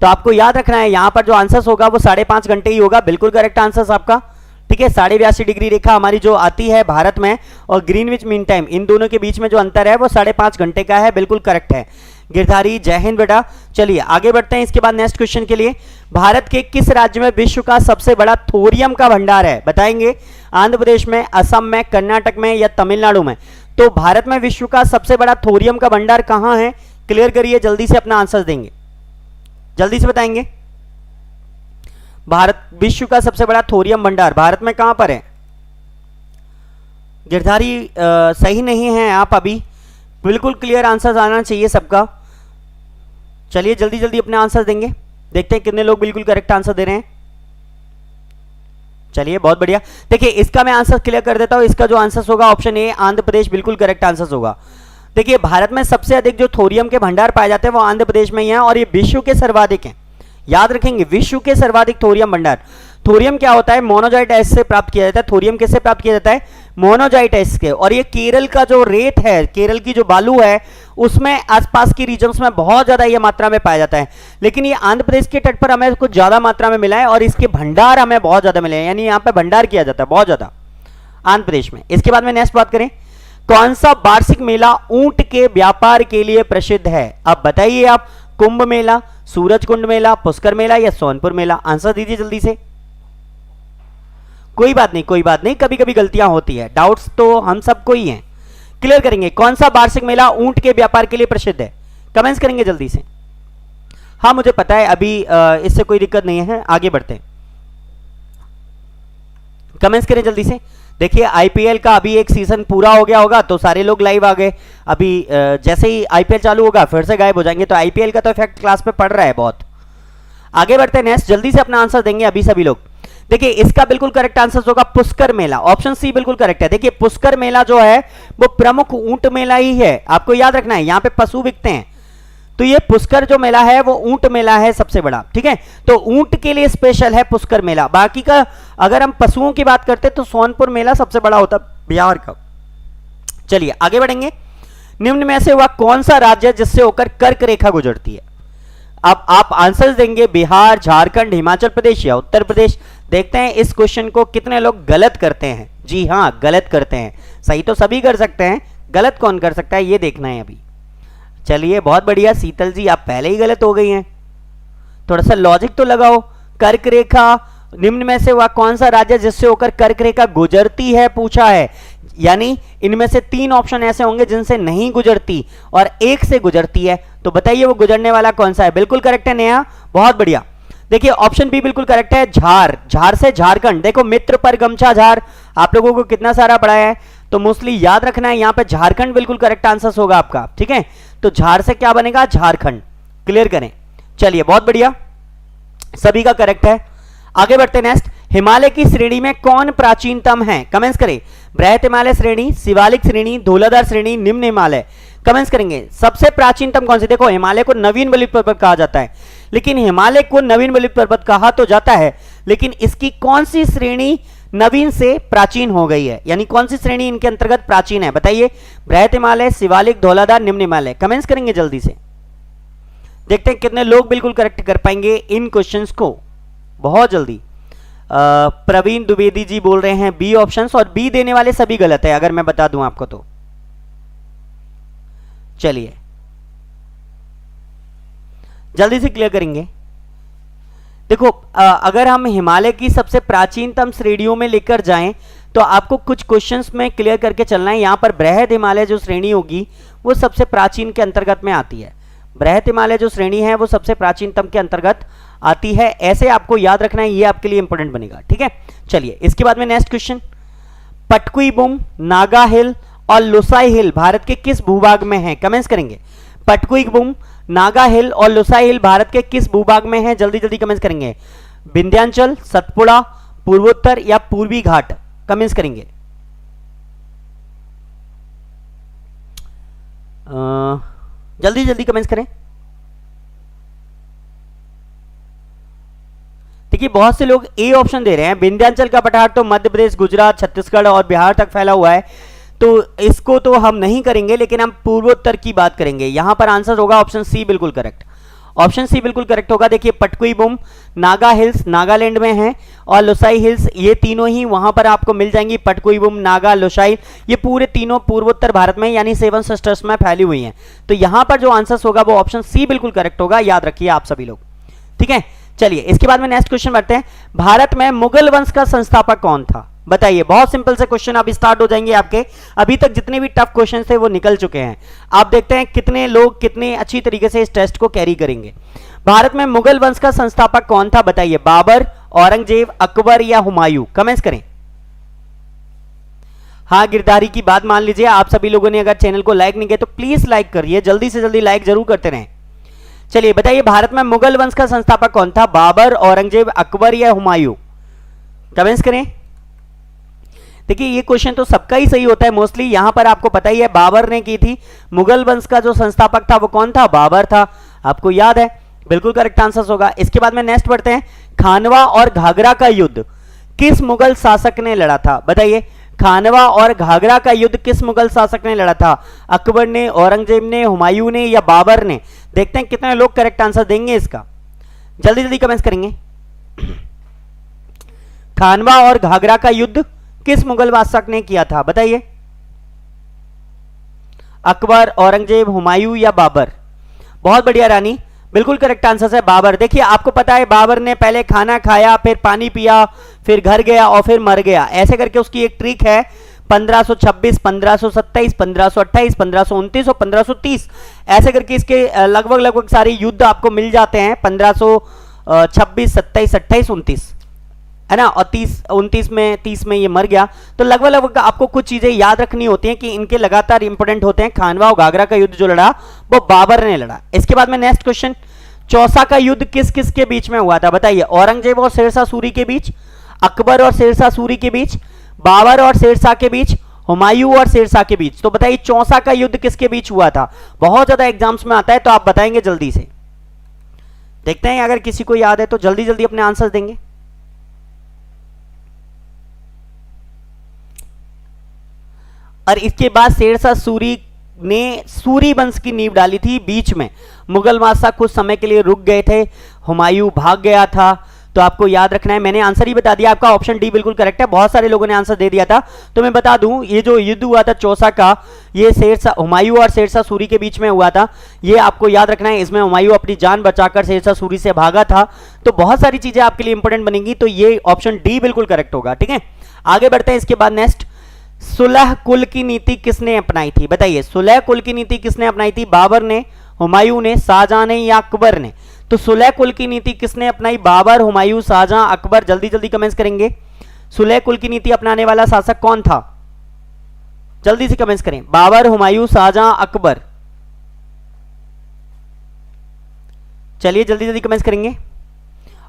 तो आपको याद रखना है यहां पर जो आंसर होगा वो 5.5 घंटे ही होगा, बिल्कुल करेक्ट आंसर आपका। ठीक है, 82.5 डिग्री रेखा हमारी जो आती है भारत में, और ग्रीनविच मीन टाइम, इन दोनों के बीच में जो अंतर है वो 5.5 घंटे का है, बिल्कुल करेक्ट है। गिरधारी जय हिंद बेटा। चलिए आगे बढ़ते हैं। इसके बाद नेक्स्ट क्वेश्चन के लिए, भारत के किस राज्य में विश्व का सबसे बड़ा थोरियम का भंडार है, बताएंगे। आंध्र प्रदेश में, असम में, कर्नाटक में, या तमिलनाडु में। तो भारत में विश्व का सबसे बड़ा थोरियम का भंडार कहां है, क्लियर करिए जल्दी से, अपना आंसर देंगे, जल्दी से बताएंगे। भारत विश्व का सबसे बड़ा थोरियम भंडार भारत में कहां पर है। गिरधारी सही नहीं है आप अभी, बिल्कुल क्लियर आंसर आना चाहिए सबका। चलिए जल्दी जल्दी अपने आंसर देंगे, देखते हैं कितने लोग बिल्कुल करेक्ट आंसर दे रहे हैं। चलिए बहुत बढ़िया। देखिए इसका मैं आंसर क्लियर कर देता हूं। इसका जो आंसर होगा ऑप्शन ए, आंध्र प्रदेश, बिल्कुल करेक्ट आंसर होगा। देखिए भारत में सबसे अधिक जो थोरियम के भंडार पाए जाते हैं वो आंध्र प्रदेश में ही है, और ये विश्व के सर्वाधिक हैं, याद रखेंगे, विश्व के सर्वाधिक थोरियम भंडार। थोरियम क्या होता है, मोनोजाइट एसिड से प्राप्त किया जाता है। थोरियम किससे प्राप्त किया जाता है, मोनोजाइट एसिड के। और ये केरल का जो रेत है, केरल की जो बालू है, उसमें आसपास की रीजन्स में बहुत ज्यादा ये मात्रा में पाया जाता है, लेकिन ये आंध्र प्रदेश के तट पर हमें कुछ ज्यादा मात्रा में मिला है, और इसके भंडार हमें बहुत ज्यादा मिले हैं, यानी यहाँ पे भंडार किया जाता है बहुत ज्यादा आंध्र प्रदेश में। इसके बाद में नेक्स्ट बात करें, कौन सा वार्षिक मेला ऊंट के व्यापार के लिए प्रसिद्ध है, अब बताइए आप। कुंभ मेला, सूरज कुंड मेला, पुष्कर मेला, या सोनपुर मेला। आंसर दीजिए जल्दी से। कोई बात नहीं, कोई बात नहीं, कभी कभी गलतियां होती है, डाउट्स तो हम सबको ही हैं। क्लियर करेंगे, कौन सा वार्षिक मेला ऊंट के व्यापार के लिए प्रसिद्ध है, कमेंट्स करेंगे जल्दी से। हाँ मुझे पता है, अभी इससे कोई दिक्कत नहीं है, आगे बढ़ते हैं। कमेंट्स करें जल्दी से। देखिए आईपीएल का अभी एक सीजन पूरा हो गया होगा, तो सारे लोग लाइव आ गए। अभी जैसे ही आईपीएल चालू होगा फिर से गायब हो जाएंगे, तो आईपीएल का तो इफेक्ट क्लास पे पड़ रहा है बहुत। आगे बढ़ते हैं नेक्स्ट, जल्दी से अपना आंसर देंगे अभी सभी लोग। देखिए इसका बिल्कुल करेक्ट आंसर होगा पुष्कर मेला, ऑप्शन सी बिल्कुल करेक्ट है। देखिए पुष्कर मेला जो है वो प्रमुख ऊंट मेला ही है, आपको याद रखना है, यहां पे पशु बिकते हैं, तो ये पुष्कर जो मेला है वो ऊंट मेला है सबसे बड़ा। ठीक है, तो ऊंट के लिए स्पेशल है पुष्कर मेला। बाकी का अगर हम पशुओं की बात करते तो सोनपुर मेला सबसे बड़ा होता बिहार का। चलिए आगे बढ़ेंगे। निम्न में से वह कौन सा राज्य है जिससे होकर कर्क रेखा गुजरती है? अब आप आंसर्स देंगे बिहार, झारखंड, हिमाचल प्रदेश या उत्तर प्रदेश। देखते हैं इस क्वेश्चन को कितने लोग गलत करते हैं। जी हाँ, गलत करते हैं। सही तो सभी कर सकते हैं, गलत कौन कर सकता है ये देखना है अभी। चलिए बहुत बढ़िया, शीतल जी आप पहले ही गलत हो गई हैं। थोड़ा सा लॉजिक तो लगाओ। कर्क रेखा, निम्न में से वह कौन सा राज्य जिससे होकर कर्क रेखा गुजरती है पूछा है, यानी इनमें से 3 ऑप्शन ऐसे होंगे जिनसे नहीं गुजरती और एक से गुजरती है। तो बताइए वो गुजरने वाला कौन सा है? बिल्कुल करेक्ट है नेहा, बहुत बढ़िया। देखिए ऑप्शन बी बिल्कुल करेक्ट है, झार। झार से झारखंड। देखो मित्र पर गमछा झार, आप लोगों को कितना सारा पढ़ा है, तो मोस्टली याद रखना है। यहां पे झारखंड बिल्कुल करेक्ट आंसर होगा आपका, ठीक है। तो झार से क्या बनेगा? झारखंड। क्लियर करें। चलिए बहुत बढ़िया, सभी का करेक्ट है। आगे बढ़ते नेक्स्ट। हिमालय की श्रेणी में कौन प्राचीनतम है? कमेंट्स करें। बृहत हिमालय श्रेणी, शिवालिक श्रेणी, धौलाधार श्रेणी, निम्न हिमालय। कमेंट्स करेंगे सबसे प्राचीनतम कौन सी। देखो हिमालय को नवीन बलित पर्वत कहा जाता है, लेकिन हिमालय को नवीन बलित पर्वत कहा तो जाता है, लेकिन इसकी कौन सी श्रेणी नवीन से प्राचीन हो गई है, यानी कौन सी श्रेणी इनके अंतर्गत प्राचीन है? बताइए। बृहत हिमालय, शिवालिक, धौलाधार, निम्न हिमालय। कमेंट्स करेंगे जल्दी से। देखते हैं कितने लोग बिल्कुल करेक्ट कर पाएंगे इन क्वेश्चंस को, बहुत जल्दी। प्रवीण द्विवेदी जी बोल रहे हैं बी ऑप्शंस, और बी देने वाले सभी गलत है अगर मैं बता दूं आपको तो। चलिए जल्दी से क्लियर करेंगे। देखो अगर हम हिमालय की सबसे प्राचीनतम श्रेणियों में लेकर जाएं तो आपको कुछ क्वेश्चंस में क्लियर करके चलना है। यहां पर बृहद हिमालय जो श्रेणी होगी वो सबसे प्राचीन के अंतर्गत में आती है। बृहद हिमालय जो श्रेणी है वो सबसे प्राचीनतम के अंतर्गत आती है, ऐसे आपको याद रखना है, ये आपके लिए इंपॉर्टेंट बनेगा, ठीक है। चलिए इसके बाद में नेक्स्ट क्वेश्चन। पटकुईबुम, नागा हिल और लोसाई हिल भारत के किस भूभाग में है? कमेंट्स करेंगे। पटकुईबुम, नागा हिल और लोसाई हिल भारत के किस भूभाग में है? जल्दी जल्दी कमेंट्स करेंगे। विंध्याचल, सतपुड़ा, पूर्वोत्तर या पूर्वी घाट? कमेंट्स करेंगे। जल्दी जल्दी कमेंट्स करें। देखिए बहुत से लोग ए ऑप्शन दे रहे हैं। विंध्याचल का पठार तो मध्य प्रदेश, गुजरात, छत्तीसगढ़ और बिहार तक फैला हुआ है, तो इसको तो हम नहीं करेंगे, लेकिन हम पूर्वोत्तर की बात करेंगे। यहां पर आंसर होगा ऑप्शन सी बिल्कुल करेक्ट। ऑप्शन सी बिल्कुल करेक्ट होगा। देखिए पटकुईबुम, नागा हिल्स नागालैंड में है, और लोसाई हिल्स, ये तीनों ही वहां पर आपको मिल जाएंगी। पटकुईबुम, नागा, लोसाई, ये पूरे तीनों पूर्वोत्तर भारत में यानी 7 सिस्टर्स में फैली हुई हैं। तो यहां पर जो आंसर होगा वो ऑप्शन सी बिल्कुल करेक्ट होगा, याद रखिए आप सभी लोग, ठीक है। चलिए इसके बाद में नेक्स्ट क्वेश्चन बढ़ते हैं। भारत में मुगल वंश का संस्थापक कौन था? बताइए। बहुत सिंपल से क्वेश्चन अब स्टार्ट हो जाएंगे आपके। अभी तक जितने भी टफ क्वेश्चन थे वो निकल चुके हैं। आप देखते हैं कितने लोग कितने अच्छी तरीके से इस टेस्ट को कैरी करेंगे। भारत में मुगल वंश का संस्थापक कौन था? बताइए। बाबर, औरंगजेब, अकबर या हुमायूं? कमेंट्स करें। हाँ गिरधारी की बात मान लीजिए। आप सभी लोगों ने अगर चैनल को लाइक नहीं किया तो प्लीज लाइक करिए, जल्दी से जल्दी लाइक जरूर करते रहें। चलिए बताइए भारत में मुगल वंश का संस्थापक कौन था? बाबर, औरंगजेब, अकबर या हुमायूं? कमेंट्स करें। देखिए ये क्वेश्चन तो सबका ही सही होता है मोस्टली। यहां पर आपको पता ही है बाबर ने की थी। मुगल वंश का जो संस्थापक था वो कौन था? बाबर था, आपको याद है, बिल्कुल करेक्ट आंसर होगा। इसके बाद में नेक्स्ट बढ़ते हैं। खानवा और घाघरा का युद्ध किस मुगल शासक ने लड़ा था? बताइए। खानवा और घाघरा का युद्ध किस मुगल शासक ने लड़ा था? अकबर ने, औरंगजेब ने, हुमायूं ने या बाबर ने? देखते हैं कितने लोग करेक्ट आंसर देंगे इसका, जल्दी जल्दी कमेंट्स करेंगे। खानवा और घाघरा का युद्ध किस मुगल शासक ने किया था? बताइए। अकबर, औरंगजेब, हुमायूं या बाबर? बहुत बढ़िया रानी, बिल्कुल करेक्ट आंसर है बाबर। देखिए आपको पता है बाबर ने पहले खाना खाया, फिर पानी पिया, फिर घर गया और फिर मर गया, ऐसे करके उसकी एक ट्रिक है। 1526, 1527, 1528, 1529 और 1530 ऐसे करके इसके लगभग लगभग सारे युद्ध आपको मिल जाते हैं। 1526, 27, 28, 29 है ना, और 30 में ये मर गया। तो लगभग लगभग आपको कुछ चीजें याद रखनी होती हैं कि इनके लगातार इंपोर्टेंट होते हैं। खानवा और घाघरा का युद्ध जो लड़ा वो बाबर ने लड़ा। इसके बाद में नेक्स्ट क्वेश्चन। चौसा का युद्ध किस किस के बीच में हुआ था? बताइए। औरंगजेब और शेरशाह सूरी के बीच, अकबर और शेरशाह सूरी के बीच, बाबर और शेरशाह के बीच, हुमायूं और शेरशाह के बीच? तो बताइए चौसा का युद्ध किसके बीच हुआ था? बहुत ज्यादा एग्जाम्स में आता है तो आप बताएंगे जल्दी से। देखते हैं अगर किसी को याद है तो जल्दी जल्दी अपने आंसर देंगे। और इसके बाद शेरशाह सूरी ने सूरी वंश की नींव डाली थी। बीच में मुगल बादशाह कुछ समय के लिए रुक गए थे, हुमायूं भाग गया था। तो आपको याद रखना है, मैंने आंसर ही बता दिया आपका, ऑप्शन डी बिल्कुल करेक्ट है। बहुत सारे लोगों ने आंसर दे दिया था, तो मैं बता दूं ये जो युद्ध हुआ था चौसा का, ये शेरशाह हुमायूं और शेरशाह सूरी के बीच में हुआ था। ये आपको याद रखना है, इसमें हुमायूं अपनी जान बचाकर शेरशाह सूरी से भागा था। तो बहुत सारी चीजें आपके लिए इंपॉर्टेंट बनेंगी, तो ये ऑप्शन डी बिल्कुल करेक्ट होगा। ठीक है, आगे बढ़ते हैं। इसके बाद नेक्स्ट, सुलह कुल की नीति किसने अपनाई थी? बताइए, सुलह कुल की नीति किसने अपनाई थी? बाबर ने, हुमायूं ने, शाहजहां ने या अकबर ने? तो सुलह कुल की नीति किसने अपनाई? बाबर, हुमायूं, शाहजहां, अकबर? जल्दी जल्दी कमेंट्स करेंगे। सुलह कुल की नीति अपनाने वाला शासक कौन था? जल्दी से कमेंट्स करें। बाबर, हुमायूं, शाहजहां, अकबर? चलिए जल्दी जल्दी कमेंट्स करेंगे।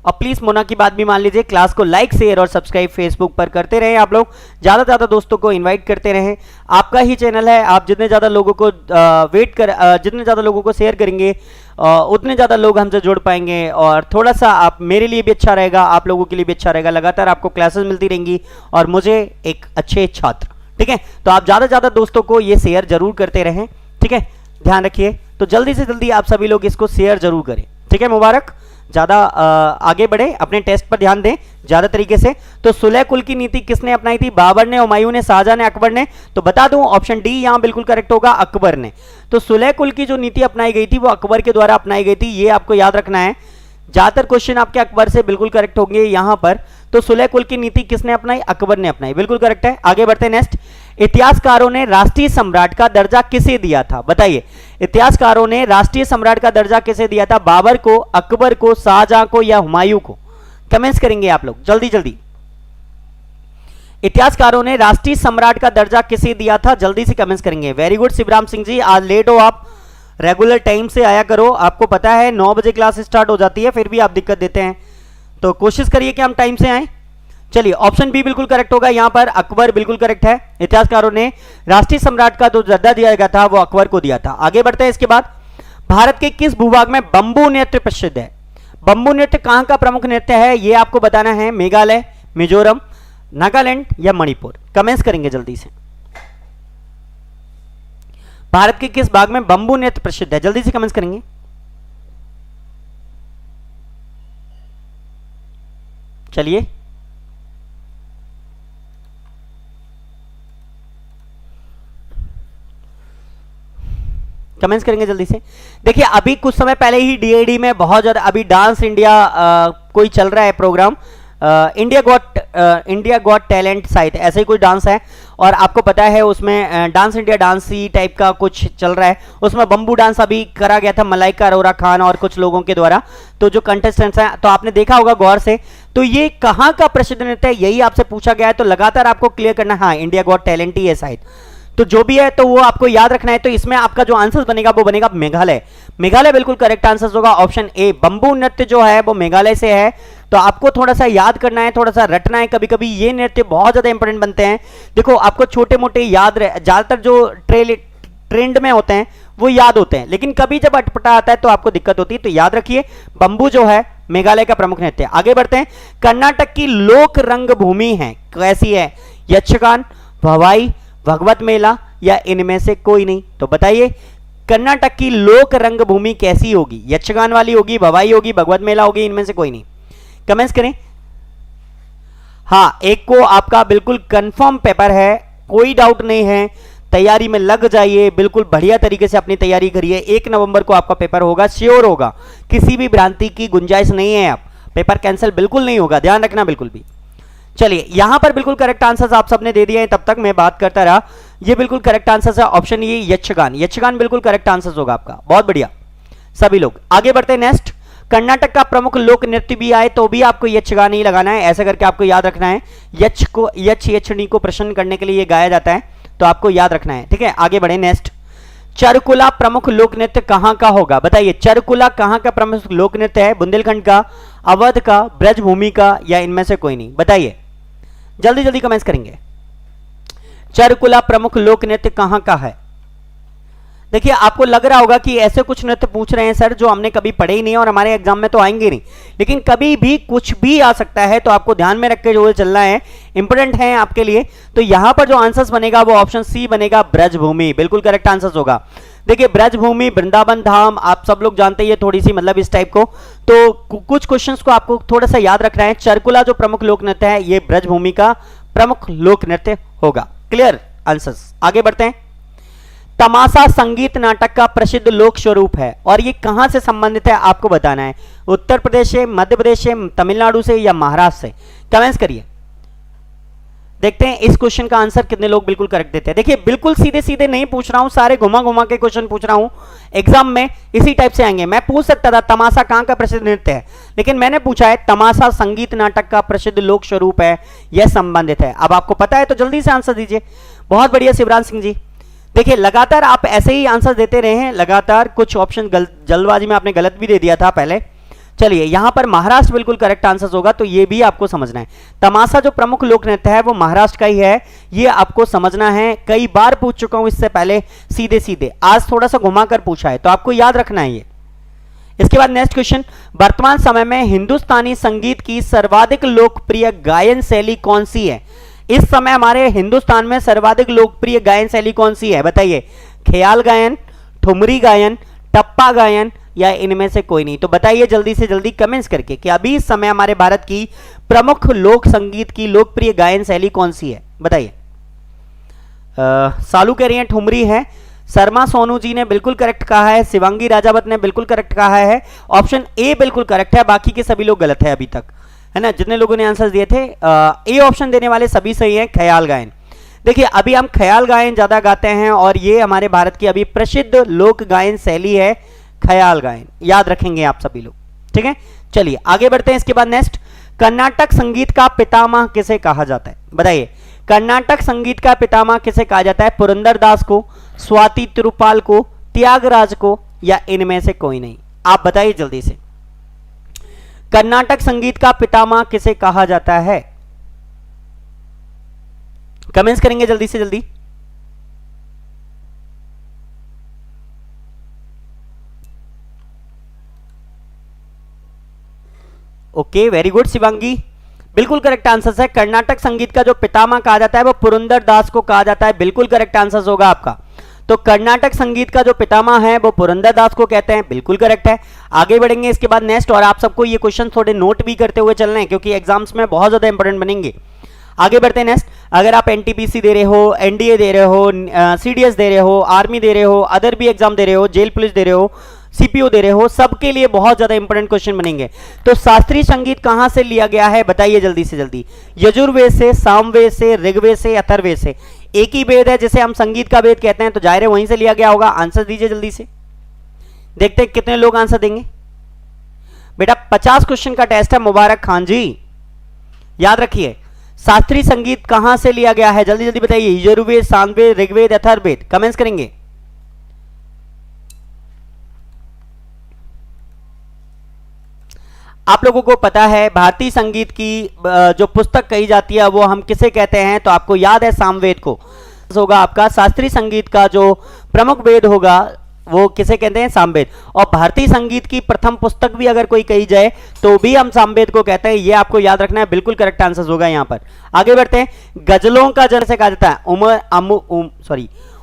और प्लीज मोना की बात भी मान लीजिए, क्लास को लाइक शेयर और सब्सक्राइब फेसबुक पर करते रहें। आप लोग ज्यादा से ज्यादा दोस्तों को इनवाइट करते रहें। आपका ही चैनल है, आप जितने ज्यादा लोगों को जितने ज्यादा लोगों को शेयर करेंगे उतने ज्यादा लोग हमसे जुड़ पाएंगे, और थोड़ा सा आप मेरे लिए भी अच्छा रहेगा, आप लोगों के लिए भी अच्छा रहेगा। लगातार आपको क्लासेस मिलती रहेंगी और मुझे एक अच्छे छात्र। ठीक है, तो आप ज्यादा से ज्यादा दोस्तों को ये शेयर जरूर करते रहें। ठीक है, ध्यान रखिए। तो जल्दी से जल्दी आप सभी लोग इसको शेयर जरूर करें। ठीक है, मुबारक। ज्यादा आगे बढ़े, अपने टेस्ट पर ध्यान दें ज्यादा तरीके से। तो सुलह कुल की नीति किसने अपनाई थी? बाबर ने, हुमायूं ने, शाहजहां ने, अकबर ने? तो बता दूं ऑप्शन डी यहां बिल्कुल करेक्ट होगा, अकबर ने। तो सुलह कुल की जो नीति अपनाई गई थी वो अकबर के द्वारा अपनाई गई थी, ये आपको याद रखना है। ज्यादातर क्वेश्चन आपके अकबर से बिल्कुल करेक्ट होंगे यहां पर। तो सुलह कुल की नीति किसने अपनाई? अकबर ने अपनाई, बिल्कुल करेक्ट है। आगे बढ़ते हैं नेक्स्ट, इतिहासकारों ने राष्ट्रीय सम्राट का दर्जा किसे दिया था? बताइए, इतिहासकारों ने राष्ट्रीय सम्राट का दर्जा किसे दिया था? बाबर को, अकबर को, शाहजहां को या हुमायूं को? कमेंट्स करेंगे आप लोग जल्दी जल्दी। इतिहासकारों ने राष्ट्रीय सम्राट का दर्जा किसे दिया था? जल्दी से कमेंट्स करेंगे। वेरी गुड शिवराम सिंह जी, आज लेट हो आप, रेगुलर टाइम से आया करो। आपको पता है 9 बजे क्लास स्टार्ट हो जाती है, फिर भी आप दिक्कत देते हैं, तो कोशिश करिए कि हम टाइम से आए। चलिए, ऑप्शन बी बिल्कुल करेक्ट होगा यहां पर, अकबर बिल्कुल करेक्ट है। इतिहासकारों ने राष्ट्रीय सम्राट का जो दर्जा दिया गया था वो अकबर को दिया था। आगे बढ़ते हैं। इसके बाद, भारत के किस भूभाग में बंबू नृत्य प्रसिद्ध है? बंबू नृत्य कहां का प्रमुख नृत्य है, यह आपको बताना है। मेघालय, मिजोरम, नागालैंड या मणिपुर? कमेंट्स करेंगे जल्दी से। भारत के किस भाग में बंबू नृत्य प्रसिद्ध है? जल्दी से कमेंट्स करेंगे। चलिए, कमेंट्स करेंगे जल्दी से। देखिए, अभी कुछ समय पहले ही डीआईडी में बहुत ज्यादा अभी डांस इंडिया कोई चल रहा है प्रोग्राम, इंडिया गॉट टैलेंट शायद ऐसे ही कोई डांस है, और आपको पता है उसमें डांस इंडिया डांस ही टाइप का कुछ चल रहा है। उसमें बंबू डांस अभी करा गया था मलाइका अरोरा खान और कुछ लोगों के द्वारा। तो जो कंटेस्टेंट्स हैं, तो आपने देखा होगा गौर से। तो ये कहाँ का प्रसिद्ध नृत्य है, यही आपसे पूछा गया है, तो लगातार आपको क्लियर करना। हाँ, इंडिया गॉट टैलेंट ही है शायद, तो जो भी है तो वो आपको याद रखना है। तो इसमें आपका जो आंसर बनेगा वो बनेगा मेघालय। मेघालय बिल्कुल करेक्ट आंसर होगा, ऑप्शन ए। बंबू नृत्य जो है वो मेघालय से है, तो आपको थोड़ा सा याद करना है, थोड़ा सा रटना है। कभी कभी ये नृत्य बहुत ज्यादा इंपॉर्टेंट बनते हैं। देखो, आपको छोटे मोटे याद ज्यादातर जो ट्रेंड में होते हैं वो याद होते हैं, लेकिन कभी जब अटपटा आता है तो आपको दिक्कत होती है। तो याद रखिए, बंबू जो है मेघालय का प्रमुख नृत्य। आगे बढ़ते हैं। कर्नाटक की लोक रंगभूमि है कैसी है? यक्षगान, भवाई, भगवत मेला या इनमें से कोई नहीं? तो बताइए, कर्नाटक की लोक रंगभूमि कैसी होगी? यक्षगान वाली होगी, भवाई होगी, भगवत मेला होगी, इनमें से कोई नहीं? कमेंट्स करें। हाँ, एक को आपका बिल्कुल कंफर्म पेपर है, कोई डाउट नहीं है, तैयारी में लग जाइए, बिल्कुल बढ़िया तरीके से अपनी तैयारी करिए। 1 नवंबर को आपका पेपर होगा, श्योर होगा, किसी भी भ्रांति की गुंजाइश नहीं है। आप पेपर कैंसिल बिल्कुल नहीं होगा, ध्यान रखना बिल्कुल भी। चलिए, यहां पर बिल्कुल करेक्ट आंसर्स आप सबने दे दिए हैं, तब तक मैं बात करता रहा। ये बिल्कुल करेक्ट आंसर है, ऑप्शन ये यक्षगान। यक्षगान बिल्कुल करेक्ट आंसर होगा आपका, बहुत बढ़िया सभी लोग। आगे बढ़ते हैं नेक्स्ट। कर्नाटक का प्रमुख लोक नृत्य भी आए तो भी आपको यक्षगान ही लगाना है, ऐसा करके आपको याद रखना है। यक्षिणी को प्रसन्न करने के लिए ये गाया जाता है, तो आपको याद रखना है। ठीक है, आगे बढ़े नेक्स्ट। चरकुला प्रमुख लोक नृत्य कहां का होगा? बताइए, चरकुला कहां का प्रमुख लोक नृत्य है? बुंदेलखंड का, अवध का, ब्रजभूमि का या इनमें से कोई नहीं? बताइए, जल्दी जल्दी कमेंट्स करेंगे। चरकुला प्रमुख लोक नृत्य कहां का है? देखिए आपको लग रहा होगा कि ऐसे कुछ नृत्य पूछ रहे हैं सर जो हमने कभी पढ़े ही नहीं और हमारे एग्जाम में तो आएंगे नहीं, लेकिन कभी भी कुछ भी आ सकता है, तो आपको ध्यान में रख के जो चलना है, इंपॉर्टेंट है आपके लिए। तो यहां पर जो आंसर्स बनेगा वो ऑप्शन सी बनेगा, ब्रजभूमि, बिल्कुल करेक्ट आंसर्स होगा। देखिए ब्रजभूमि, वृंदावन धाम, आप सब लोग जानते हैं थोड़ी सी मतलब इस टाइप को, तो कुछ क्वेश्चंस को आपको थोड़ा सा याद रखना है। चरकुला जो प्रमुख लोक नृत्य है ये ब्रजभूमि का प्रमुख लोक नृत्य होगा। क्लियर आंसर्स, आगे बढ़ते हैं। तमाशा संगीत नाटक का प्रसिद्ध लोक स्वरूप है और ये कहां से संबंधित है आपको बताना है। उत्तर प्रदेश से, मध्य प्रदेश से, तमिलनाडु से या महाराष्ट्र से, कमेंट्स करिए। देखते हैं इस क्वेश्चन का आंसर कितने लोग बिल्कुल करेक्ट देते हैं। देखिए बिल्कुल सीधे सीधे नहीं पूछ रहा हूं, सारे घुमा घुमा के क्वेश्चन पूछ रहा हूं, एग्जाम में इसी टाइप से आएंगे। मैं पूछ सकता था तमाशा कहां का प्रसिद्ध नृत्य है, लेकिन मैंने पूछा है तमाशा संगीत नाटक का प्रसिद्ध लोक स्वरूप है, यह संबंधित है। अब आपको पता है तो जल्दी से आंसर दीजिए। बहुत बढ़िया शिवराज सिंह जी। देखिए लगातार आप ऐसे ही आंसर देते रहे हैं, लगातार कुछ ऑप्शन जल्दबाजी में आपने गलत भी दे दिया था पहले। चलिए यहां पर महाराष्ट्र बिल्कुल करेक्ट आंसर होगा, तो ये भी आपको समझना है। तमाशा जो प्रमुख लोक नृत्य है वो महाराष्ट्र का ही है, ये आपको समझना है। कई बार पूछ चुका हूं इससे पहले सीधे सीधे, आज थोड़ा सा घुमाकर पूछा है, तो आपको याद रखना है ये। इसके बाद नेक्स्ट क्वेश्चन, वर्तमान समय में हिंदुस्तानी संगीत की सर्वाधिक लोकप्रिय गायन शैली कौन सी है। इस समय हमारे हिंदुस्तान में सर्वाधिक लोकप्रिय गायन शैली कौन सी है बताइए। ख्याल गायन, ठुमरी गायन, टप्पा गायन या इनमें से कोई नहीं। तो बताइए जल्दी से जल्दी कमेंट्स करके कि अभी इस समय हमारे भारत की प्रमुख लोक संगीत की लोकप्रिय गायन शैली कौन सी है बताइए। सालू कह रही है ठुमरी है, शर्मा सोनू जी ने बिल्कुल करेक्ट कहा है, शिवांगी राजावत ने बिल्कुल करेक्ट कहा है, ऑप्शन ए बिल्कुल करेक्ट है, बाकी के सभी लोग गलत है अभी तक, है ना। जितने लोगों ने आंसर दिए थे ए ऑप्शन देने वाले सभी सही है, ख्याल गायन। देखिए अभी हम ख्याल गायन ज्यादा गाते हैं और ये हमारे भारत की अभी प्रसिद्ध लोक गायन शैली है ख्याल गायन, याद रखेंगे आप सभी लोग, ठीक है। चलिए आगे बढ़ते हैं। इसके बाद नेक्स्ट, कर्नाटक संगीत का पितामह किसे कहा जाता है बताइए। कर्नाटक संगीत का पितामह किसे कहा जाता है, पुरंदर दास को, स्वाति तिरुपाल को, त्यागराज को या इनमें से कोई नहीं। आप बताइए जल्दी से, कर्नाटक संगीत का पितामह किसे कहा जाता है, कमेंट्स करेंगे जल्दी से जल्दी। ओके वेरी गुड शिवांगी, बिल्कुल करेक्ट आंसर है। कर्नाटक संगीत का जो पितामह कहा जाता है वो पुरंदर दास को कहा जाता है, बिल्कुल करेक्ट आंसर होगा आपका। तो कर्नाटक संगीत का जो पितामह है वो पुरंदर दास को कहते हैं, बिल्कुल करेक्ट है। आगे बढ़ेंगे इसके बाद नेक्स्ट, और आप सबको ये क्वेश्चन थोड़े नोट भी करते हुए चलना है क्योंकि एग्जाम्स में बहुत ज्यादा इंपॉर्टेंट बनेंगे। आगे बढ़ते हैं नेक्स्ट, अगर आप एनटीपीसी दे रहे हो, एनडीए दे रहे हो, सीडीएस दे रहे हो, आर्मी दे रहे हो, अदर भी एग्जाम दे रहे हो, जेल पुलिस दे रहे हो, सीपीओ दे रहे हो, सबके लिए बहुत ज्यादा इंपॉर्टेंट क्वेश्चन बनेंगे। तो शास्त्रीय संगीत कहां से लिया गया है बताइए जल्दी से जल्दी। यजुर्वेद से, सामवेद से, ऋग्वेद से, अथर्ववेद से। एक ही वेद है जिसे हम संगीत का वेद कहते हैं, तो जाहिर है वहीं से लिया गया होगा। आंसर दीजिए जल्दी से, देखते हैं कितने लोग आंसर देंगे। बेटा 50 क्वेश्चन का टेस्ट है, मुबारक खान जी, याद रखिए। शास्त्रीय संगीत कहां से लिया गया है जल्दी जल्दी बताइए। यजुर्वेद, सामवेद, ऋग्वेद, अथर्ववेद, कमेंट्स करेंगे। आप लोगों को पता है भारतीय संगीत की जो पुस्तक कही जाती है वो हम किसे कहते हैं, तो आपको याद है सामवेद को होगा आपका। शास्त्रीय संगीत का जो प्रमुख वेद होगा वो किसे कहते हैं, सामवेद। और भारतीय संगीत की प्रथम पुस्तक भी अगर कोई कही जाए तो भी हम सामवेद को कहते हैं, ये आपको याद रखना है, बिल्कुल करेक्ट आंसर होगा यहाँ पर। आगे बढ़ते हैं, गजलों का जन्म से कहा जाता है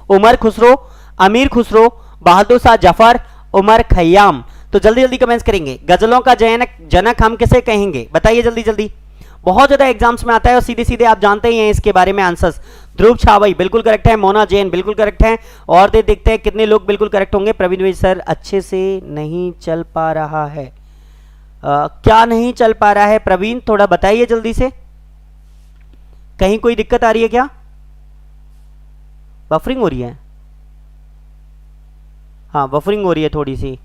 उमर खुसरो, अमीर खुसरो, बहादुर शाह जफर, उमर खयाम। तो जल्दी जल्दी कमेंट्स करेंगे, गजलों का जनक हम किसे कहेंगे बताइए जल्दी जल्दी। बहुत ज्यादा एग्जाम्स में आता है और सीधे सीधे आप जानते ही हैं इसके बारे में आंसर्स। ध्रुव छावई बिल्कुल करेक्ट है, मोना जैन बिल्कुल करेक्ट है, और देखते हैं कितने लोग बिल्कुल करेक्ट होंगे। प्रवीण भाई सर अच्छे से नहीं चल पा रहा है, क्या नहीं चल पा रहा है प्रवीण, थोड़ा बताइए जल्दी से, कहीं कोई दिक्कत आ रही है क्या, बफरिंग हो रही है। हाँ बफरिंग हो रही है थोड़ी सी,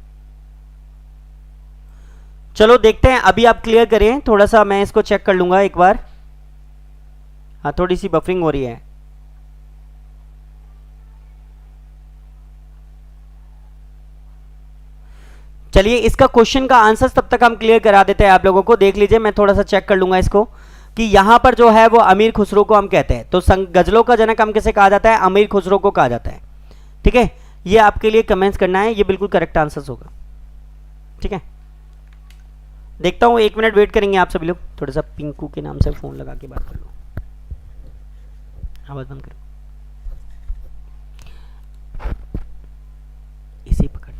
चलो देखते हैं। अभी आप क्लियर करें, थोड़ा सा मैं इसको चेक कर लूंगा एक बार। हाँ थोड़ी सी बफरिंग हो रही है। चलिए इसका क्वेश्चन का आंसर तब तक हम क्लियर करा देते हैं आप लोगों को। देख लीजिए, मैं थोड़ा सा चेक कर लूंगा इसको कि यहां पर जो है वो अमीर खुसरो को हम कहते हैं। तो गजलों का जनक हम किसे कहा जाता है, अमीर खुसरो को कहा जाता है, ठीक है। ये आपके लिए कमेंट्स करना है, ये बिल्कुल करेक्ट आंसर्स होगा। ठीक है, देखता हूँ, 1 मिनट वेट करेंगे आप सभी लोग। थोड़ा सा पिंकू के नाम से फ़ोन लगा के बात कर लो, आवाज़ बंद करो, इसी पकड़।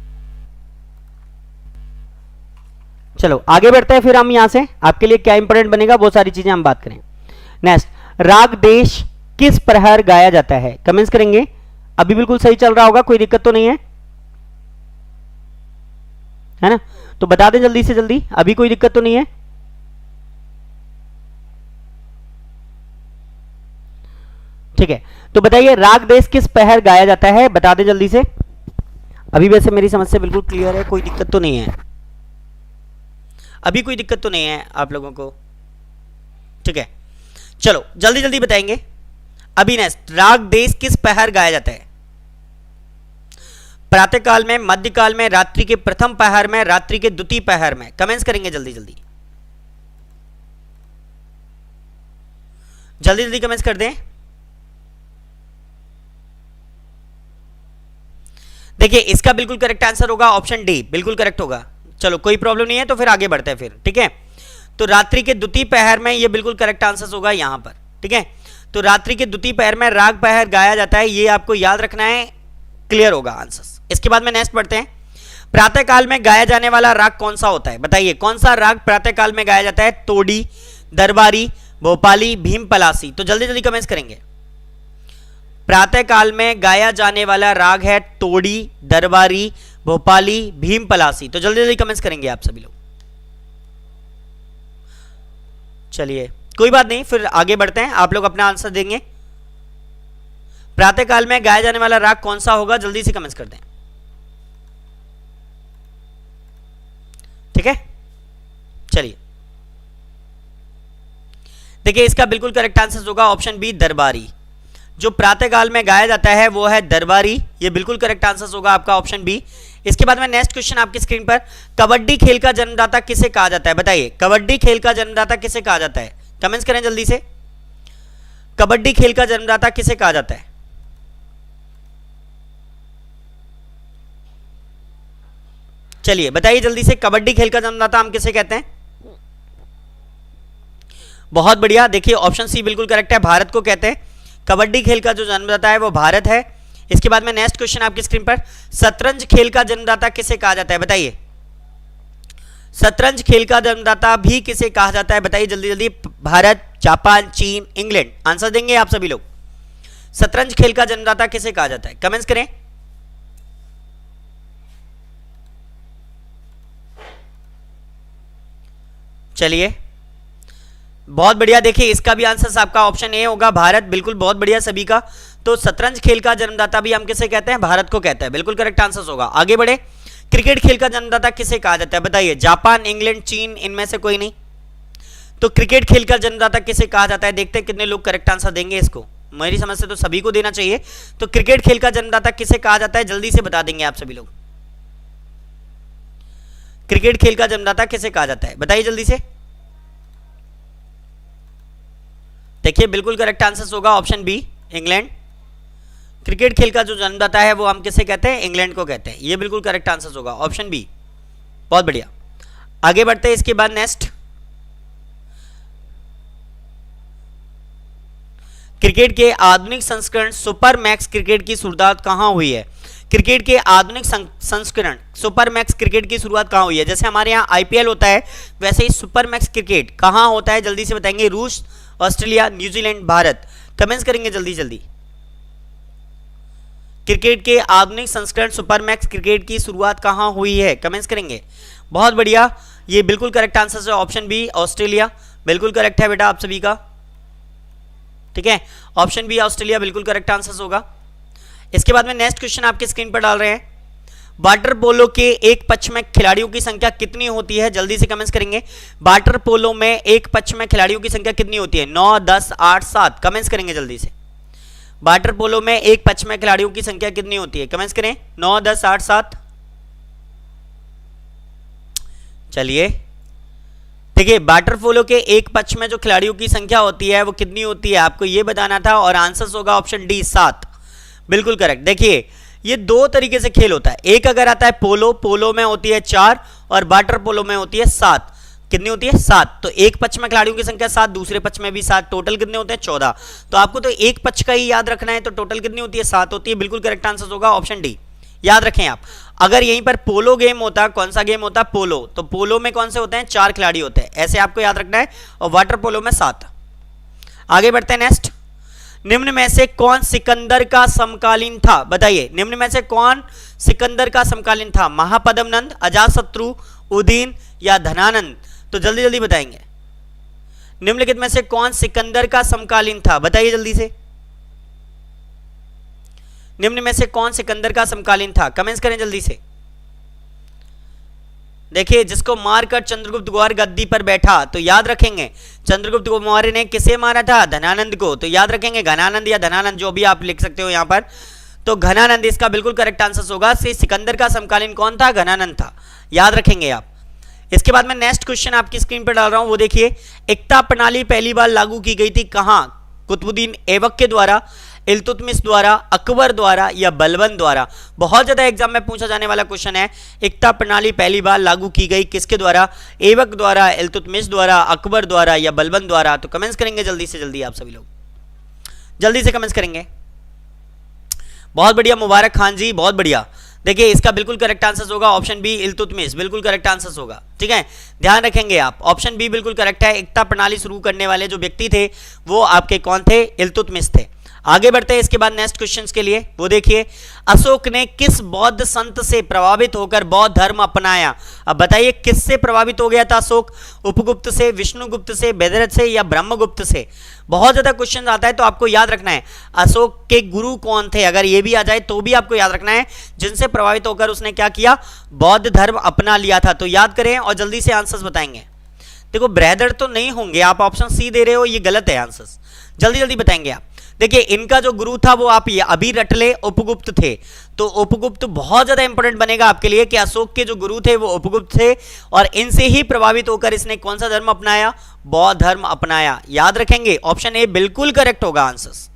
चलो आगे बढ़ते हैं, फिर हम यहां से आपके लिए क्या इंपॉर्टेंट बनेगा वो सारी चीजें हम बात करें। नेक्स्ट, राग देश किस प्रहर गाया जाता है? कमेंट्स करेंगे। अभी बिल्कुल सही चल रहा होगा, कोई दिक्कत तो नहीं है ना? तो बता दें जल्दी से जल्दी, अभी कोई दिक्कत तो नहीं है? ठीक है, तो बताइए राग देश किस प्रहर गाया जाता है, बता दें जल्दी से। अभी वैसे मेरी समझ से बिल्कुल क्लियर है, कोई दिक्कत तो नहीं है, अभी कोई दिक्कत तो नहीं है आप लोगों को? ठीक है, चलो जल्दी जल्दी बताएंगे। अभी नेक्स्ट, राग देश किस प्रहर गाया जाता है? प्रातःकाल में, मध्यकाल में, रात्रि के प्रथम प्रहर में, रात्रि के द्वितीय प्रहर में? कमेंट्स करेंगे जल्दी जल्दी, जल्दी जल्दी कमेंट्स कर दें। देखिए इसका बिल्कुल करेक्ट आंसर होगा ऑप्शन डी, बिल्कुल करेक्ट होगा। चलो कोई प्रॉब्लम नहीं है, तो फिर आगे बढ़ते हैं फिर। ठीक है, तो रात्रि के द्वितीय प्रहर में ये बिल्कुल करेक्ट आंसर होगा यहां पर। ठीक है, तो रात्रि के द्वितीय प्रहर में राग प्रहर गाया जाता है, ये आपको याद रखना है, क्लियर होगा आंसर। इसके बाद में नेक्स्ट पढ़ते हैं, प्रातःकाल में गाया जाने वाला राग कौन सा होता है? बताइए कौन सा राग प्रातःकाल में गाया जाता है? तोड़ी, दरबारी, भोपाली, भीम पलासी? तो जल्दी जल्दी कमेंट्स करेंगे। प्रातःकाल में गाया जाने वाला राग है तोड़ी, दरबारी, भोपाली, भीम पलासी? तो जल्दी जल्दी कमेंट्स करेंगे आप सभी लोग। चलिए कोई बात नहीं, फिर आगे बढ़ते हैं, आप लोग अपना आंसर देंगे। प्रातःकाल में गाया जाने वाला राग कौन सा होगा, जल्दी से कमेंट्स कर दें। ठीक है, चलिए देखिए इसका बिल्कुल करेक्ट आंसर होगा ऑप्शन बी, दरबारी। जो प्रातःकाल में गाया जाता है वो है दरबारी, ये बिल्कुल करेक्ट आंसर होगा आपका ऑप्शन बी। इसके बाद में नेक्स्ट क्वेश्चन आपकी स्क्रीन पर, कबड्डी खेल का जन्मदाता किसे कहा जाता है? बताइए कबड्डी खेल का जन्मदाता किसे कहा जाता है? कमेंट्स करें जल्दी से, कबड्डी खेल का जन्मदाता किसे कहा जाता है? चलिए बताइए जल्दी से, कबड्डी खेल का जन्मदाता हम किसे कहते हैं? बहुत बढ़िया, देखिए ऑप्शन सी बिल्कुल करेक्ट है, भारत को कहते हैं। कबड्डी खेल का जो जन्मदाता है वो भारत है। इसके बाद में नेक्स्ट क्वेश्चन आपकी स्क्रीन पर, शतरंज खेल का जन्मदाता किसे कहा जाता है? बताइए शतरंज खेल का जन्मदाता भी किसे कहा जाता है? बताइए जल्दी जल्दी, भारत, जापान, चीन, इंग्लैंड? आंसर देंगे आप सभी लोग। शतरंज खेल का जन्मदाता किसे कहा जाता है? कमेंट्स करें। चलिए बहुत बढ़िया, देखिए इसका भी आंसर आपका ऑप्शन ए होगा, भारत, बिल्कुल बहुत बढ़िया सभी का। तो शतरंज खेल का जन्मदाता भी हम किसे कहते हैं? भारत को कहते हैं, बिल्कुल करेक्ट आंसर होगा। आगे बढ़े, क्रिकेट खेल का जन्मदाता किसे कहा जाता है? बताइए जापान, इंग्लैंड, चीन, इनमें से कोई नहीं? तो क्रिकेट खेल का जन्मदाता किसे कहा जाता है? देखते हैं कितने लोग करेक्ट आंसर देंगे इसको, मेरी समझ से तो सभी को देना चाहिए। तो क्रिकेट खेल का जन्मदाता किसे कहा जाता है, जल्दी से बता देंगे आप सभी लोग। क्रिकेट खेल का जन्मदाता किसे कहा जाता है? बताइए जल्दी से। देखिए बिल्कुल करेक्ट आंसर होगा ऑप्शन बी, इंग्लैंड। क्रिकेट खेल का जो जन्मदाता है वो हम किसे कहते हैं? इंग्लैंड को कहते हैं, ये बिल्कुल करेक्ट आंसर होगा ऑप्शन बी। बहुत बढ़िया, आगे बढ़ते हैं। इसके बाद नेक्स्ट, क्रिकेट के आधुनिक संस्करण सुपर मैक्स क्रिकेट की शुरुआत कहां हुई है? क्रिकेट के आधुनिक संस्करण सुपर मैक्स क्रिकेट की शुरुआत कहां हुई है? जैसे हमारे यहाँ आईपीएल होता है, वैसे ही सुपर मैक्स क्रिकेट कहां होता है? जल्दी से बताएंगे। रूस, ऑस्ट्रेलिया, न्यूजीलैंड, भारत? कमेंट्स करेंगे जल्दी जल्दी। क्रिकेट के आधुनिक संस्करण सुपर मैक्स क्रिकेट की शुरुआत कहां हुई है? कमेंट्स करेंगे। बहुत बढ़िया, ये बिल्कुल करेक्ट आंसर है ऑप्शन बी, ऑस्ट्रेलिया, बिल्कुल करेक्ट है बेटा आप सभी का। ठीक है, ऑप्शन बी ऑस्ट्रेलिया बिल्कुल करेक्ट आंसर होगा। इसके बाद में नेक्स्ट क्वेश्चन आपके स्क्रीन पर डाल रहे हैं, वाटर पोलो के एक पक्ष में खिलाड़ियों की संख्या कितनी होती है? जल्दी से कमेंट्स करेंगे। वाटर पोलो में एक पक्ष में खिलाड़ियों की संख्या कितनी होती है? 9, 10, 8, 7? कमेंट्स करेंगे जल्दी से। वाटर पोलो में एक पक्ष में खिलाड़ियों की संख्या कितनी होती है? कमेंट्स करें। 9, 10, 8, 7? चलिए देखिए, वाटर पोलो के एक पक्ष में जो खिलाड़ियों की संख्या होती है वो कितनी होती है, आपको ये बताना था, और आंसर होगा ऑप्शन डी, 7, बिल्कुल करेक्ट। देखिए ये दो तरीके से खेल होता है। एक अगर आता है पोलो, पोलो में होती है 4 और वाटर पोलो में होती है 7। कितनी होती है? 7। तो एक पक्ष में खिलाड़ियों की संख्या 7, दूसरे पक्ष में भी 7, टोटल कितने होते हैं? 14। तो आपको तो एक पक्ष का ही याद रखना है, तो टोटल कितनी होती है? 7 होती है। बिल्कुल करेक्ट आंसर होगा ऑप्शन डी। याद रखें आप, अगर यहीं पर पोलो गेम होता, कौन सा गेम होता? पोलो, तो पोलो में कौन से होते हैं? 4 खिलाड़ी होते हैं, ऐसे आपको याद रखना है, और वाटर पोलो में 7। आगे बढ़ते हैं नेक्स्ट। निम्न में से कौन सिकंदर का समकालीन था? बताइए, निम्न में से कौन सिकंदर का समकालीन था? महापद्म नंद, अजातशत्रु, उदयन या धनानंद? तो जल्दी जल्दी बताएंगे। निम्नलिखित में से कौन सिकंदर का समकालीन था? बताइए जल्दी से। निम्न में से कौन सिकंदर का समकालीन था? कमेंट्स करें जल्दी से। देखिए, जिसको मारकर चंद्रगुप्त मौर्य गद्दी पर बैठा, तो याद रखेंगे चंद्रगुप्त मौर्य ने किसे मारा था? धनानंद को। तो याद रखेंगे घनानंद या धनानंद, जो भी आप लिख सकते हो यहां पर। तो घनानंद इसका बिल्कुल करेक्ट आंसर होगा। सिकंदर का समकालीन कौन था? घनानंद था। याद रखेंगे आप। इसके बाद में नेक्स्ट क्वेश्चन आपकी स्क्रीन पर डाल रहा हूं, वो देखिए। एकता प्रणाली पहली बार लागू की गई थी कहां? कुतुबुद्दीन ऐबक के द्वारा, इल्तुतमिश द्वारा, अकबर द्वारा या बलबन द्वारा? बहुत ज्यादा एग्जाम में पूछा जाने वाला क्वेश्चन है। एकता प्रणाली पहली बार लागू की गई किसके द्वारा? ऐबक द्वारा, इल्तुतमिश द्वारा, अकबर द्वारा या बलबन द्वारा? तो कमेंट्स करेंगे जल्दी से जल्दी, आप सभी लोग जल्दी से कमेंट्स करेंगे। बहुत बढ़िया मुबारक खान जी, बहुत बढ़िया। देखिए, इसका बिल्कुल करेक्ट आंसर होगा ऑप्शन बी, इल्तुतमिश। बिल्कुल करेक्ट आंसर होगा, ठीक है, ध्यान रखेंगे आप। ऑप्शन बी बिल्कुल करेक्ट है। एकता प्रणाली शुरू करने वाले जो व्यक्ति थे वो आपके कौन थे? इल्तुतमिश थे। आगे बढ़ते हैं इसके बाद नेक्स्ट क्वेश्चंस के लिए, वो देखिए। अशोक ने किस बौद्ध संत से प्रभावित होकर बौद्ध धर्म अपनाया? अब बताइए, किससे प्रभावित हो गया था अशोक? उपगुप्त से, विष्णुगुप्त से, वेदरथ से या ब्रह्मगुप्त से? बहुत ज्यादा क्वेश्चन आता है, तो आपको याद रखना है अशोक के गुरु कौन थे। अगर ये भी आ जाए तो भी आपको याद रखना है जिनसे प्रभावित होकर उसने क्या किया? बौद्ध धर्म अपना लिया था। तो याद करें और जल्दी से आंसर्स बताएंगे। देखो, बृहदर तो नहीं होंगे, आप ऑप्शन सी दे रहे हो, ये गलत है आंसर्स। जल्दी जल्दी बताएंगे आप। देखिए, इनका जो गुरु था वो आप ये अभी रट ले, उपगुप्त थे। तो उपगुप्त बहुत ज्यादा इंपॉर्टेंट बनेगा आपके लिए कि अशोक के जो गुरु थे वो उपगुप्त थे, और इनसे ही प्रभावित होकर इसने कौन सा धर्म अपनाया? बौद्ध धर्म अपनाया। याद रखेंगे, ऑप्शन ए बिल्कुल करेक्ट होगा आंसर्स,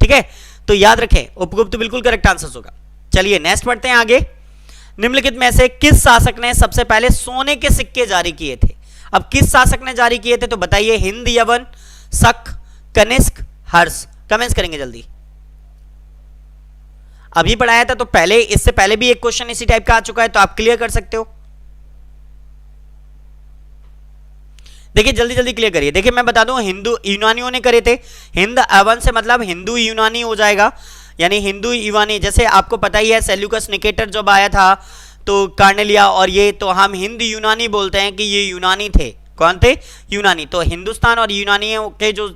ठीक है। तो याद रखें, उपगुप्त बिल्कुल करेक्ट आंसर्स होगा। चलिए नेक्स्ट बढ़ते हैं आगे। निम्नलिखित में से किस शासक ने सबसे पहले सोने के सिक्के जारी किए थे? अब किस शासक ने जारी किए थे? तो बताइए, हिंद, यवन, शक, कनिष्क, हर्ष? कमेंट्स करेंगे जल्दी। अभी पढ़ाया था तो पहले, इससे पहले भी एक क्वेश्चन इसी टाइप का आ चुका है, तो आप क्लियर कर सकते हो। देखिए, जल्दी जल्दी क्लियर करिए। देखिए, मैं बता दूं, हिंदू यूनानियों ने करे थे। हिंद एवन से मतलब हिंदू यूनानी हो जाएगा, यानी हिंदू यूनानी। जैसे आपको पता ही है, सेल्यूकस निकेटर जब आया था तो कार्नेलिया और ये, तो हम हिंद यूनानी बोलते हैं कि ये यूनानी थे। कौन थे? यूनानी। तो हिंदुस्तान और यूनानियों के जो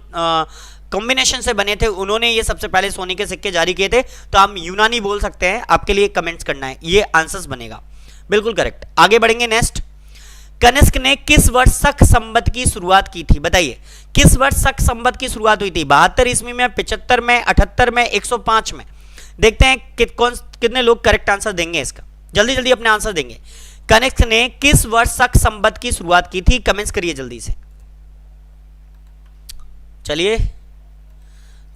कॉम्बिनेशन से बने थे, उन्होंने ये सबसे पहले सोने के सिक्के जारी किए थे, तो हम यूनानी बोल सकते हैं। आपके लिए कमेंट्स करना है, ये आंसर्स बनेगा। बिल्कुल करेक्ट। आगे बढ़ेंगे नेक्स्ट। कनिष्क ने किस वर्ष शक संवत की शुरुआत की थी? बताइए, किस वर्ष शक संवत की शुरुआत हुई थी? 72 ईस्वी में, 75 में, 78 में, 105 में? देखते हैं कितने लोग करेक्ट आंसर देंगे इसका। जल्दी जल्दी अपने आंसर देंगे। कनिष्क ने किस वर्ष शक संवत की शुरुआत की थी? कमेंट्स करिए जल्दी से। चलिए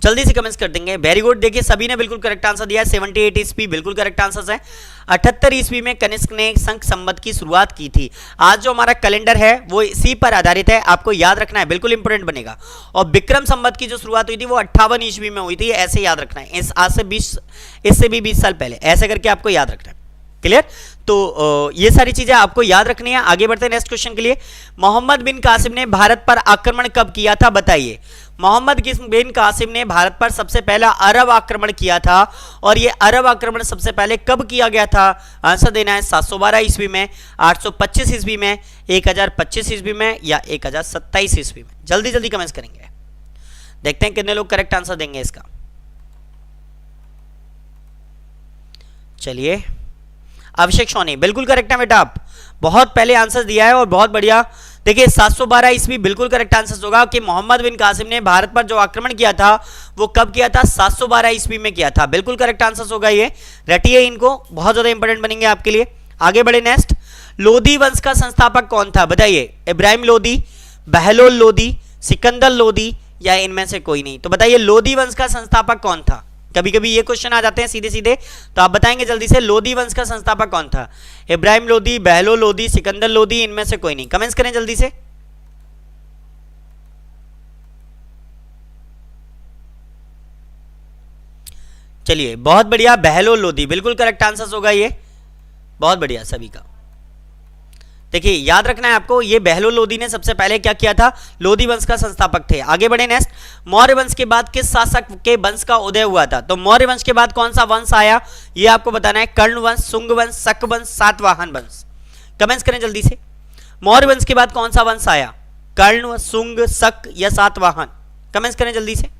जल्दी से कमेंट्स कर देंगे। Very good. देखिए, सभी ने बिल्कुल करेक्ट आंसर दिया है। 78 ईस्वी बिल्कुल करेक्ट आंसर है। 78 ईस्वी में कनिष्क ने शक संवत की शुरुआत की थी। आज जो हमारा कैलेंडर है वो इसी पर आधारित है, आपको याद रखना है, बिल्कुल इंपोर्टेंट बनेगा। और विक्रम संवत की जो शुरुआत हुई थी वो 58 ईस्वी में हुई थी, ऐसे याद रखना है। आज से 20, इससे भी 20 साल पहले, ऐसे करके आपको याद रखना है। क्लियर? तो ये सारी चीजें आपको याद रखनी है। आगे बढ़ते हैं नेक्स्ट क्वेश्चन के लिए। मोहम्मद बिन कासिम ने भारत पर आक्रमण कब किया था? बताइए। मोहम्मद बिन कासिम ने भारत पर सबसे पहला अरब आक्रमण किया था, और ये अरब आक्रमण सबसे पहले कब किया गया था? आंसर देना है। 712 ईस्वी में, 825 ईस्वी में, 1025 ईस्वी में या 1027 ईस्वी में? जल्दी जल्दी कमेंट्स करेंगे, देखते हैं कितने लोग करेक्ट आंसर देंगे इसका। चलिए, अभिषेक सोनी बिल्कुल करेक्ट है बेटा, आप बहुत पहले आंसर दिया है और बहुत बढ़िया। देखिए, 712 ईस्वी बिल्कुल करेक्ट आंसर होगा कि मोहम्मद बिन कासिम ने भारत पर जो आक्रमण किया था वो कब किया था? 712 ईस्वी में किया था। बिल्कुल करेक्ट आंसर होगा ये, रटिए इनको, बहुत ज्यादा इंपॉर्टेंट बनेंगे आपके लिए। आगे बढ़े नेक्स्ट। लोधी वंश का संस्थापक कौन था? बताइए। इब्राहिम लोधी, बहलोल लोधी, सिकंदर लोधी या इनमें से कोई नहीं? तो बताइए, लोधी वंश का संस्थापक कौन था? कभी कभी ये क्वेश्चन आ जाते हैं सीधे सीधे, तो आप बताएंगे जल्दी से लोदी वंश का संस्थापक कौन था? इब्राहिम लोदी, बहलोल लोदी, सिकंदर लोदी, इनमें से कोई नहीं। कमेंट्स करें जल्दी से। चलिए बहुत बढ़िया, बहलोल लोदी बिल्कुल करेक्ट आंसर होगा ये, बहुत बढ़िया सभी का। देखिए याद रखना है आपको, ये बहलोल लोदी ने सबसे पहले क्या किया था? लोदी वंश का संस्थापक थे। आगे बढ़े नेक्स्ट, मौर्य वंश के बाद किस शासक के वंश का उदय हुआ था? तो मौर्य वंश के बाद कौन सा वंश आया ये आपको बताना है। कर्ण वंश, शुंग वंश, शक वंश, सातवाहन वंश। कमेंट्स करें जल्दी से। मौर्य वंश के बाद कौन सा वंश आया? कर्ण, शुंग, शक या सातवाहन? कमेंट्स करें जल्दी से।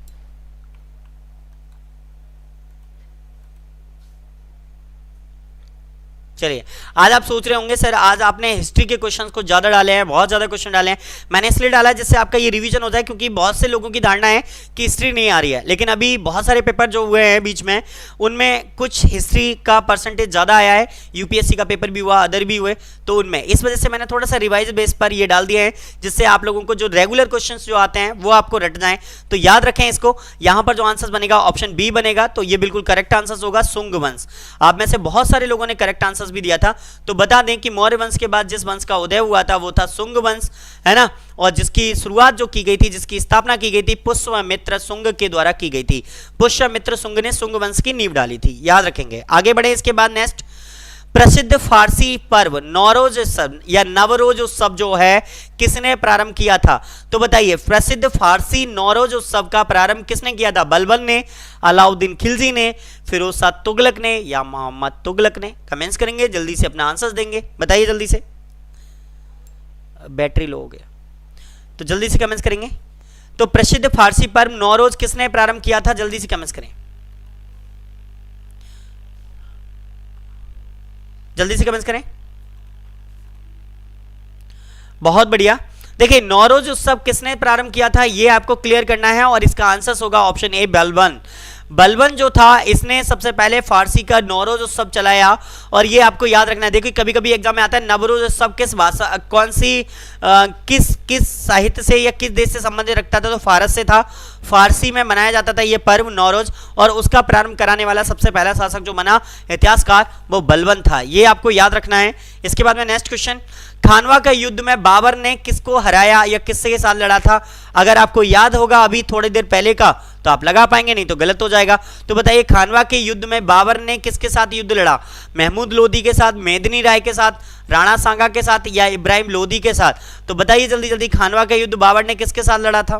चलिए आज आप सोच रहे होंगे सर आज आपने हिस्ट्री के क्वेश्चंस को ज्यादा डाले हैं, बहुत ज्यादा क्वेश्चन डाले हैं। मैंने इसलिए डाला है जिससे आपका ये रिवीजन हो जाए, क्योंकि बहुत से लोगों की धारणा है कि हिस्ट्री नहीं आ रही है, लेकिन अभी बहुत सारे पेपर जो हुए हैं बीच में उनमें कुछ हिस्ट्री का परसेंटेज ज्यादा आया है। यूपीएससी का पेपर भी हुआ, अदर भी हुए, तो उनमें इस वजह से मैंने थोड़ा सा रिवाइज बेस पर ये डाल दिया है, जिससे आप लोगों को जो रेगुलर क्वेश्चन जो आते हैं वो आपको रट जाए। तो याद रखें इसको, यहां पर जो आंसर बनेगा ऑप्शन बी बनेगा, तो ये बिल्कुल करेक्ट आंसर होगा, शुंग वंश। आप में से बहुत सारे लोगों ने करेक्ट आंसर भी दिया था। तो बता दें कि मौर्य वंश के बाद जिस वंश का उदय हुआ था वो था शुंग वंश, है ना, और जिसकी शुरुआत जो की गई थी, जिसकी स्थापना की गई थी पुष्यमित्र शुंग के द्वारा की गई थी। पुष्यमित्र शुंग ने शुंग वंश की नींव डाली थी, याद रखेंगे। आगे बढ़े इसके बाद नेक्स्ट, प्रसिद्ध फारसी पर्व नौरोज उत्सव या नवरोज उत्सव जो है किसने प्रारंभ किया था? तो बताइए प्रसिद्ध फारसी नौरोज उत्सव का प्रारंभ किसने किया था? बलबन ने, अलाउद्दीन खिलजी ने, फिरोज शाह तुगलक ने या मोहम्मद तुगलक ने? कमेंट्स करेंगे जल्दी से, अपना आंसर देंगे, बताइए जल्दी से। बैटरी लो हो गया तो जल्दी से कमेंट्स करेंगे। तो प्रसिद्ध फारसी पर्व नौरोज किसने प्रारंभ किया था? जल्दी से कमेंट्स करें, जल्दी से कमेंट्स करें। बहुत बढ़िया। देखिए नौरोज उत्सव किसने प्रारंभ किया था ये आपको क्लियर करना है, और इसका आंसर होगा ऑप्शन ए, बलबन। बलबन जो था इसने सबसे पहले फारसी का नौरोज उत्सव चलाया, और ये आपको याद रखना है। देखिए कभी कभी एग्जाम में आता है नवरोज उत्सव किस भाषा, कौन सी किस साहित्य से या किस देश से संबंधित रखता था? तो फारस से था, फारसी में मनाया जाता था ये पर्व नौरोज, और उसका प्रारंभ कराने वाला सबसे पहला शासक जो बना इतिहासकार वो बलबन था, ये आपको याद रखना है। इसके बाद में नेक्स्ट क्वेश्चन, खानवा का युद्ध में बाबर ने किसको हराया या किससे के साथ लड़ा था? अगर आपको याद होगा अभी थोड़ी देर पहले का तो आप लगा पाएंगे, नहीं तो गलत हो जाएगा। तो बताइए खानवा के युद्ध में बाबर ने किसके साथ युद्ध लड़ा? महमूद लोदी के साथ, मेदिनी राय के साथ, राणा सांगा के साथ या इब्राहिम लोदी के साथ? तो बताइए जल्दी जल्दी, खानवा का युद्ध बाबर ने किसके साथ लड़ा था?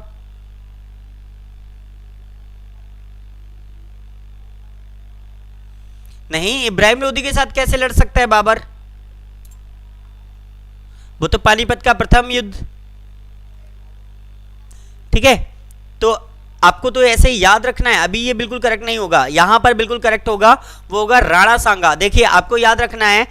नहीं, इब्राहिम लोदी के साथ कैसे लड़ सकता है बाबर? वो तो पानीपत का प्रथम युद्ध, ठीक है। तो आपको तो ऐसे ही याद रखना है, अभी ये बिल्कुल करेक्ट नहीं होगा, यहां पर बिल्कुल करेक्ट होगा, वो होगा राणा सांगा। देखिए आपको याद रखना है,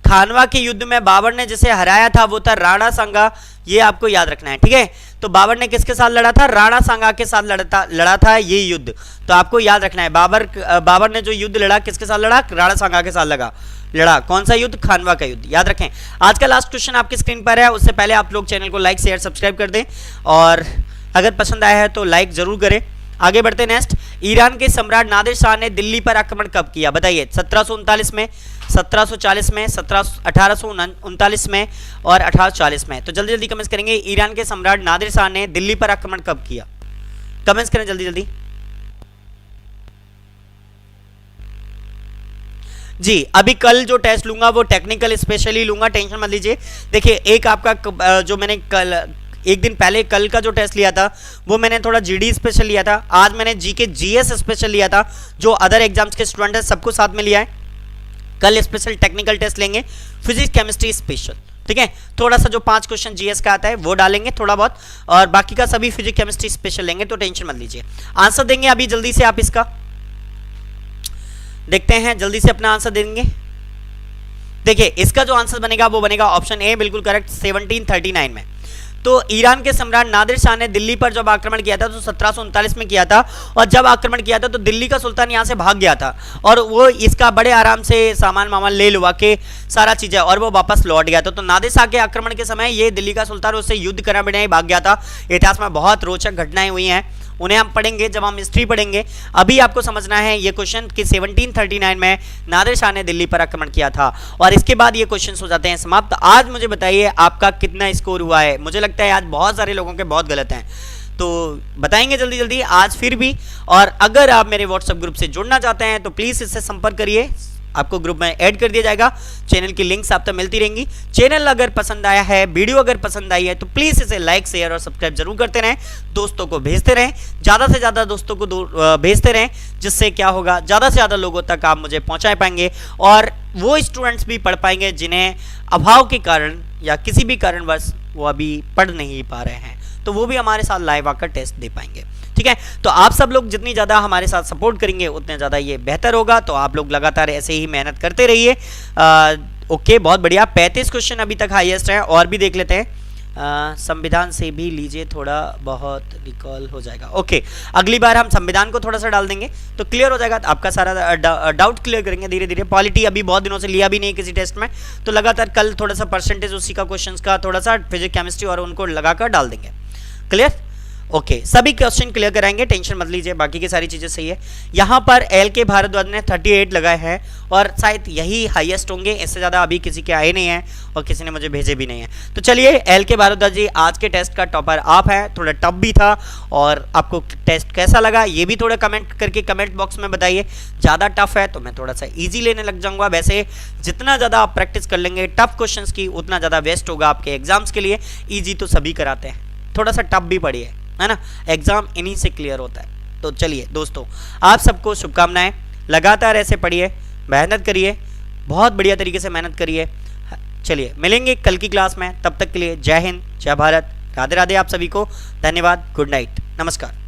खानवा के युद्ध में बाबर ने जिसे हराया था वो था राणा सांगा, ये आपको याद रखना है, ठीक है। तो बाबर ने किसके साथ लड़ा था? राणा सांगा के साथ लड़ा था ये युद्ध, तो आपको याद रखना है। बाबर ने जो युद्ध लड़ा किसके साथ लड़ा? राणा सांगा के साथ लड़ा। कौन सा युद्ध? खानवा का युद्ध, याद रखें। आज का लास्ट क्वेश्चन आपकी स्क्रीन पर है, उससे पहले आप लोग चैनल को लाइक शेयर सब्सक्राइब कर दें, और अगर पसंद आया है तो लाइक जरूर करें। आगे बढ़ते नेक्स्ट, ईरान के सम्राट नादिर शाह ने दिल्ली पर आक्रमण कब किया? बताइए 1739 में, 1740 में, 1839 में और 1840 में? तो जल्दी जल्दी कमेंट्स करेंगे, ईरान के सम्राट नादिर शाह ने दिल्ली पर आक्रमण कब किया? कमेंट्स करें जल्दी जल्दी। जी अभी कल जो टेस्ट लूंगा वो टेक्निकल स्पेशली लूंगा, टेंशन मत लीजिए। देखिए एक आपका जो मैंने कल एक दिन पहले कल का जो टेस्ट लिया था वो मैंने थोड़ा जीडी स्पेशल लिया था, आज मैंने जीके जीएस स्पेशल लिया था, जो अदर एग्जाम्स के स्टूडेंट है सबको साथ में लिया है। कल स्पेशल टेक्निकल टेस्ट लेंगे, फिजिक्स केमिस्ट्री स्पेशल, ठीक है। थोड़ा सा जो 5 क्वेश्चन जीएस का आता है वो डालेंगे थोड़ा बहुत, और बाकी का सभी फिजिक्स केमिस्ट्री स्पेशल लेंगे, तो टेंशन मत लीजिए। आंसर देंगे अभी जल्दी से, आप इसका देखते हैं, जल्दी से अपना आंसर देंगे। देखिए इसका जो आंसर बनेगा वो बनेगा ऑप्शन ए, बिल्कुल करेक्ट, 1739 में। तो ईरान के सम्राट नादिर शाह ने दिल्ली पर जब आक्रमण किया था तो 1739 में किया था, और जब आक्रमण किया था तो दिल्ली का सुल्तान यहाँ से भाग गया था, और वो इसका बड़े आराम से सामान वामान ले लुआ के सारा चीज़ें, और वो वापस लौट गया था। तो नादिर शाह के आक्रमण के समय ये दिल्ली का सुल्तान उससे युद्ध करना बिना ही भाग गया था। इतिहास में बहुत रोचक घटनाएं हुई हैं, उन्हें हम पढ़ेंगे जब हम हिस्ट्री पढ़ेंगे। अभी आपको समझना है ये क्वेश्चन कि 1739 में नादिर शाह ने दिल्ली पर आक्रमण किया था, और इसके बाद ये क्वेश्चन हो जाते हैं समाप्त। आज मुझे बताइए आपका कितना स्कोर हुआ है। मुझे लगता है आज बहुत सारे लोगों के बहुत गलत हैं, तो बताएंगे जल्दी जल्दी आज फिर भी। और अगर आप मेरे व्हाट्सएप ग्रुप से जुड़ना चाहते हैं तो प्लीज़ इससे संपर्क करिए, आपको ग्रुप में ऐड कर दिया जाएगा। चैनल की लिंक्स आप तक मिलती रहेंगी। चैनल अगर पसंद आया है, वीडियो अगर पसंद आई है तो प्लीज़ इसे लाइक शेयर और सब्सक्राइब जरूर करते रहें, दोस्तों को भेजते रहें, ज़्यादा से ज़्यादा दोस्तों को भेजते रहें, जिससे क्या होगा ज़्यादा से ज़्यादा लोगों तक आप मुझे पहुँचा पाएंगे, और वो स्टूडेंट्स भी पढ़ पाएंगे जिन्हें अभाव के कारण या किसी भी कारणवश वो अभी पढ़ नहीं पा रहे हैं, तो वो भी हमारे साथ लाइव आकर टेस्ट दे पाएंगे। ठीक है, तो आप सब लोग जितनी ज़्यादा हमारे साथ सपोर्ट करेंगे उतने ज़्यादा ये बेहतर होगा। तो आप लोग लगातार ऐसे ही मेहनत करते रहिए। ओके, बहुत बढ़िया। 35 क्वेश्चन अभी तक हाईएस्ट है, और भी देख लेते हैं। संविधान से भी लीजिए, थोड़ा बहुत रिकॉल हो जाएगा। ओके, अगली बार हम संविधान को थोड़ा सा डाल देंगे तो क्लियर हो जाएगा, तो आपका सारा डाउट क्लियर करेंगे धीरे धीरे। पॉलिटी अभी बहुत दिनों से लिया भी नहीं किसी टेस्ट में, तो लगातार कल थोड़ा सा परसेंटेज उसी का क्वेश्चन का थोड़ा सा फिजिक्स केमिस्ट्री और उनको लगाकर डाल देंगे। क्लियर? ओके, सभी क्वेश्चन क्लियर कराएंगे, टेंशन मत लीजिए, बाकी की सारी चीज़ें सही है। यहाँ पर एल के भारद्वाज ने 38 लगाए हैं, और शायद यही हाईएस्ट होंगे, इससे ज़्यादा अभी किसी के आए नहीं हैं और किसी ने मुझे भेजे भी नहीं हैं। तो चलिए, एल के भारद्वाज जी आज के टेस्ट का टॉपर आप हैं। थोड़ा टफ भी था, और आपको टेस्ट कैसा लगा ये भी थोड़ा कमेंट करके कमेंट बॉक्स में बताइए। ज़्यादा टफ है तो मैं थोड़ा सा ईजी लेने लग जाऊँगा। वैसे जितना ज़्यादा आप प्रैक्टिस कर लेंगे टफ क्वेश्चन की, उतना ज़्यादा बेस्ट होगा आपके एग्जाम्स के लिए। ईजी तो सभी कराते हैं, थोड़ा सा टफ भी पढ़िए, है ना, एग्जाम इन्हीं से क्लियर होता है। तो चलिए दोस्तों, आप सबको शुभकामनाएं, लगातार ऐसे पढ़िए, मेहनत करिए, बहुत बढ़िया तरीके से मेहनत करिए। चलिए मिलेंगे कल की क्लास में, तब तक के लिए जय हिंद, जय भारत, राधे राधे आप सभी को, धन्यवाद, गुड नाइट, नमस्कार।